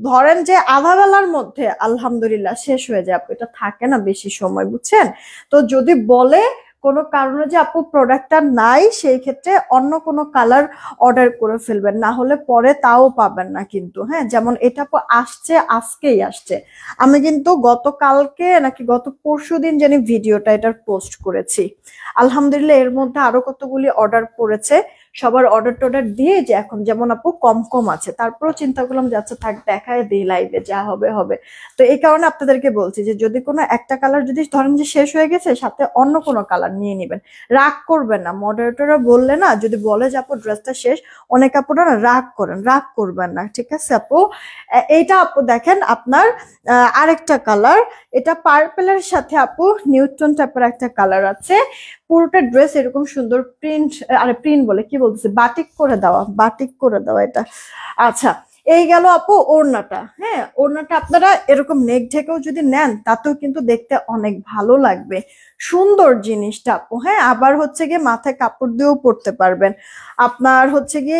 ধরেন যে আধা বেলার মধ্যে আলহামদুলিল্লাহ শেষ হয়ে যায় আপু, এটা থাকে না বেশি সময়, বুঝছেন। তো যদি বলে কোনো কারণে যে আপু প্রোডাক্টটা নাই, সেই ক্ষেত্রে অন্য কোনো কালার অর্ডার করে ফেলবেন, না হলে পরে তাও পাবেন না কিন্তু। হ্যাঁ, যেমন এটা আপু আসছে, আজকেই আসছে। আমি কিন্তু গতকালকে নাকি গত পরশুদিন জানি ভিডিওটা এটার পোস্ট করেছি। আলহামদুলিল্লাহ এর মধ্যে আরো কতগুলি অর্ডার পড়েছে, সবার অর্ডার টর্ডার দিয়ে যে এখন যেমন আপু কম কম আছে, তারপরেও চিন্তা করলাম যে আচ্ছা থাক দেখায় দিই লাইভে, যা হবে হবে। তো এই কারণে আপনাদেরকে বলছি যে যদি কোনো একটা কালার যদি ধরেন যে শেষ হয়ে গেছে, সাথে অন্য কোনো কালার নিয়ে নেবেন, রাগ করবেন না। মডারেটররা বললে না, যদি বলে যে আপু ড্রেসটা শেষ, অনেক আপুরা না রাগ করেন, রাগ করবেন না, ঠিক আছে আপু। এইটা আপু দেখেন আপনার আরেকটা কালার, এটা পার্পেলের সাথে আপু নিউট্রন টাইপের একটা কালার আছে। পুরোটা ড্রেস এরকম সুন্দর প্রিন্ট, আরে প্রিন্ট বলে কি বলতেছে, বাটিক করে দেওয়া, বাটিক করে দেওয়া এটা। আচ্ছা, এই গেল আপু ওড়নাটা। হ্যাঁ, ওড়নাটা আপনারা এরকম নেক ঢেকেও যদি নেন তাতেও কিন্তু দেখতে অনেক ভালো লাগবে, সুন্দর জিনিসটা আপু। হ্যাঁ, আবার হচ্ছে গিয়ে মাথায় কাপড় দিয়েও পরতে পারবেন। আপনার হচ্ছে গিয়ে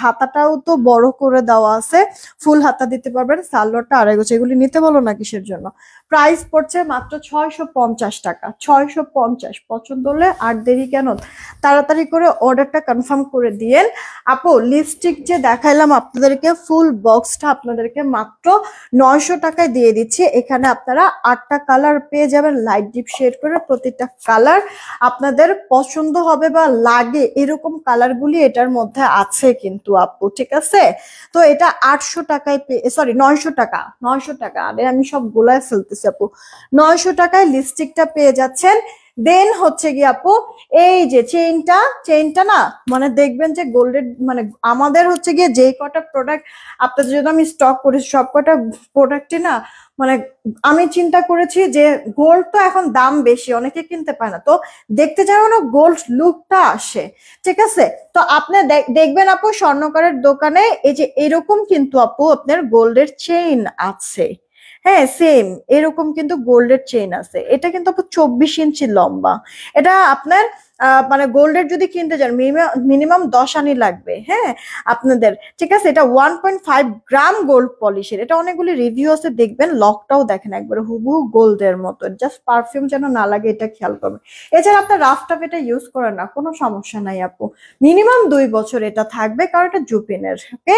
হাতাটাও তো বড় করে দেওয়া আছে, ফুল হাতা দিতে পারবেন। সালোয়ারটা 2.5 গজ, এগুলি নিতে বলো না কিসের জন্য। প্রাইস পড়ছে মাত্র 650 টাকা, 650। পছন্দ হলে আর দেরি কেন, তাড়াতাড়ি করে অর্ডারটা কনফার্ম করে দিয়েন আপু। লিপস্টিক যে দেখাইলাম আপনাদেরকে, ফুল বক্সটা আপনাদেরকে মাত্র 900 টাকায় দিয়ে দিচ্ছি। এখানে আপনারা 8টা কালার পেয়ে যাবেন, লাইট ডিপ শেড করে। প্রতিটা কালার আপনাদের পছন্দ হবে বা লাগে এরকম কালারগুলি এটার মধ্যে আছে কিন্তু আপু, ঠিক আছে। তো এটা 800 টাকায় সরি 900 টাকা, 900 টাকা, আরে আমি সব গোলায় ফেলতেছি আপু। 900 টাকায় লিপস্টিকটা পেয়ে যাচ্ছেন। দেন হচ্ছে কি আপু, এই যে চেইনটা না, মানে দেখবেন যে গোল্ডের, মানে আমাদের হচ্ছে গিয়ে যে কটা প্রোডাক্ট আপনাদের জন্য আমি স্টক করেছি, সব কটা প্রোডাক্টে না, মানে আমি চিন্তা করেছি যে গোল্ড তো এখন দাম বেশি, অনেকে কিনতে পারে না, তো দেখতে যেন না গোল্ড লুকটা আসে, ঠিক আছে। তো আপনি দেখবেন আপু স্বর্ণকারের দোকানে এই যে এরকম কিন্তু আপু আপনার গোল্ডের চেইন আছে। হ্যাঁ, সেম এরকম কিন্তু গোল্ডের চেইন আছে। এটা কিন্তু আপু 24 ইঞ্চি লম্বা। এটা আপনার মানে গোল্ডের যদি কিনতে চান মিনিমাম 10 আনি লাগবে, হ্যাঁ আপনাদের, ঠিক আছে। এটা 1.5 গ্রাম গোল্ড পলিশের, এটা অনেকগুলি রিভিউ আছে দেখবেন, লকটাও দেখেন একবারে হুবহু গোল্ডের মতো, জাস্ট পারফিউম যেন না লাগে এটা খেয়াল করবেন। এছাড়া আপনার রাফ টাফ এটা ইউজ করেন না, কোনো সমস্যা নাই আপু, মিনিমাম 2 বছর এটা থাকবে, কারণ এটা জুপিনের, ওকে।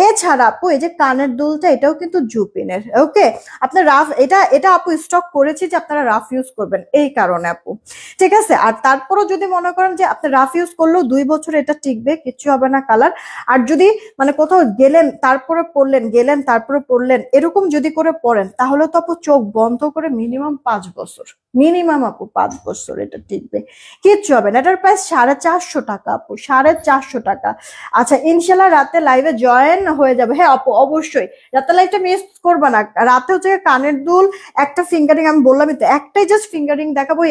এছাড়া আপু এই যে কানের দুলটা, এটাও কিন্তু জুপিনের, ওকে। আপনার রাফ এটা এটা আপু স্টক করেছি যে আপনারা রাফ ইউজ করবেন এই কারণে আপু, ঠিক আছে। আর তারপরও যদি মনে করেন যে আপনি রাফ ইউজ করলেও 2 বছর এটা টিকবে, কিচ্ছু হবে না কালার। আর যদি মানে কোথাও গেলেন তারপরে পরলেন, গেলেন তারপরে পরলেন, এরকম যদি করে পরেন, তাহলে তো আপু চোখ বন্ধ করে মিনিমাম 5 বছর, মিনিমাম আপু 5 বছর এটা টিকবে, কিচ্ছু হবে না। এটার প্রাইস 450 টাকা আপু, 450 টাকা। আচ্ছা ইনশাল্লাহ রাতে লাইভে জয়েন হয়ে যাবে, হ্যাঁ আপু অবশ্যই, রাতে লাইভটা মিস করবে না। রাতে হচ্ছে কানের দুল, একটা ফিঙ্গারিং, আমি বললামই তো একটাই জাস্ট ফিঙ্গারিং দেখাবো,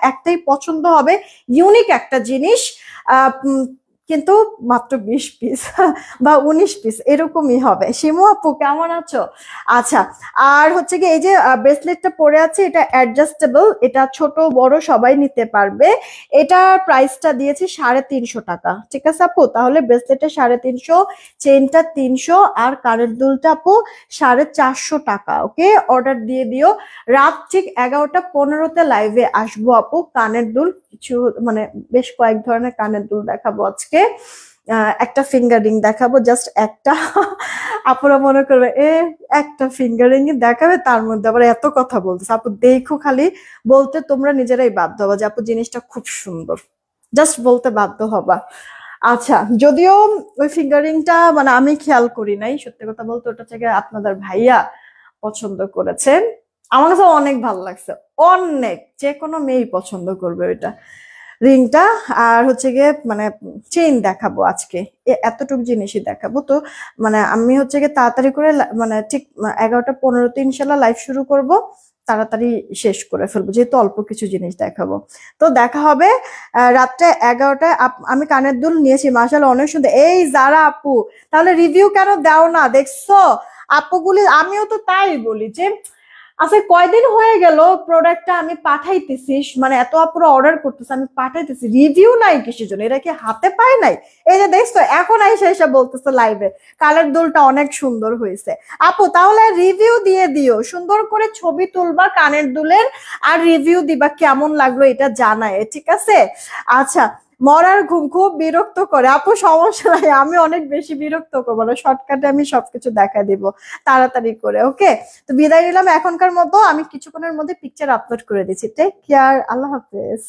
একটাই পছন্দ হবে, ইউনিক একটা জিনিস। কিন্তু মাত্র 20 পিস বা 19 পিস এরকমই হবে। শিমু আপু কেমন আছো? আচ্ছা, আর হচ্ছে কি এই যে ব্রেসলেটটা পরে আছে, এটা অ্যাডজাস্টেবল, এটা ছোট বড় সবাই নিতে পারবে। এটার প্রাইসটা দিয়েছি 350 টাকা, ঠিক আছে আপু। তাহলে ব্রেসলেটটা 350, চেনটা 300, আর কানের দুলটা আপু 450 টাকা, ওকে। অর্ডার দিয়ে দিও। রাত ঠিক 11টা 15-তে লাইভে আসবো আপু, কানের দুল কিছু মানে বেশ কয়েক ধরনের কানের দুল দেখাবো আজকে। একটা ফিঙ্গারিং দেখাবো, জাস্ট একটা। আপুরা মনে করবে একটা ফিঙ্গারিং দেখাবে, তার মধ্যে আবার এত কথা বলতেছে। আপু দেখো খালি, বলতে তোমরা নিজেরাই বাধ্য হবা যে আপু জিনিসটা খুব সুন্দর, জাস্ট বলতে বাধ্য হবা। আচ্ছা, যদিও ওই ফিঙ্গারিংটা মানে আমি খেয়াল করি নাই, সত্যি কথা বলতে ওটা থেকে আপনাদের ভাইয়া পছন্দ করেছে, আমার কাছে অনেক ভালো লাগছে, অনেক, যে কোনো মেয়েই পছন্দ করবে ওইটা রিংটা। আর হচ্ছে গিয়ে মানে চেইন দেখাবো আজকে, এতটুকু জিনিসই দেখাবো। তো মানে আমি হচ্ছে গিয়ে তাড়াতাড়ি করে মানে ঠিক 11টা 15-তে ইনশাল্লাহ লাইভ শুরু করব, তাড়াতাড়ি শেষ করে ফেলবো যেহেতু অল্প কিছু জিনিস দেখাবো। তো দেখা হবে রাত্রে 11টায়। আমি কানের দুল নিয়েছি মাশাআল্লাহ অনেক সুন্দর। এই যারা আপু, তাহলে রিভিউ কেন দাও না, দেখছো আপুগুলি, আমিও তো তাই বলি যে আচ্ছা কয়দিন হয়ে গেল প্রোডাক্টটা আমি পাঠাইতেছি, মানে এত আপুরা অর্ডার করতেছে, আমি পাঠাইতেছি, রিভিউ নাই কিসের জন্য, এরা কি হাতে পায় নাই? এই যে দেখছো এখন আইসা এসে বলতেছে লাইভে কালের দুলটা অনেক সুন্দর হয়েছে। আপু তাহলে রিভিউ দিয়ে দিও, সুন্দর করে ছবি তুলবা কানের দুলের, আর রিভিউ দিবা কেমন লাগলো এটা জানায়, ঠিক আছে। আচ্ছা, মরার ঘুম খুব বিরক্ত করে আপু, সমস্যা নাই, আমি অনেক বেশি বিরক্ত করবো না, শর্টকাটে আমি সবকিছু দেখা দিব তাড়াতাড়ি করে, ওকে। তো বিদায় নিলাম এখনকার মতো, আমি কিছুক্ষণের মধ্যে পিকচার আপলোড করে দিচ্ছি, টেক কেয়ার, আল্লাহ হাফেজ।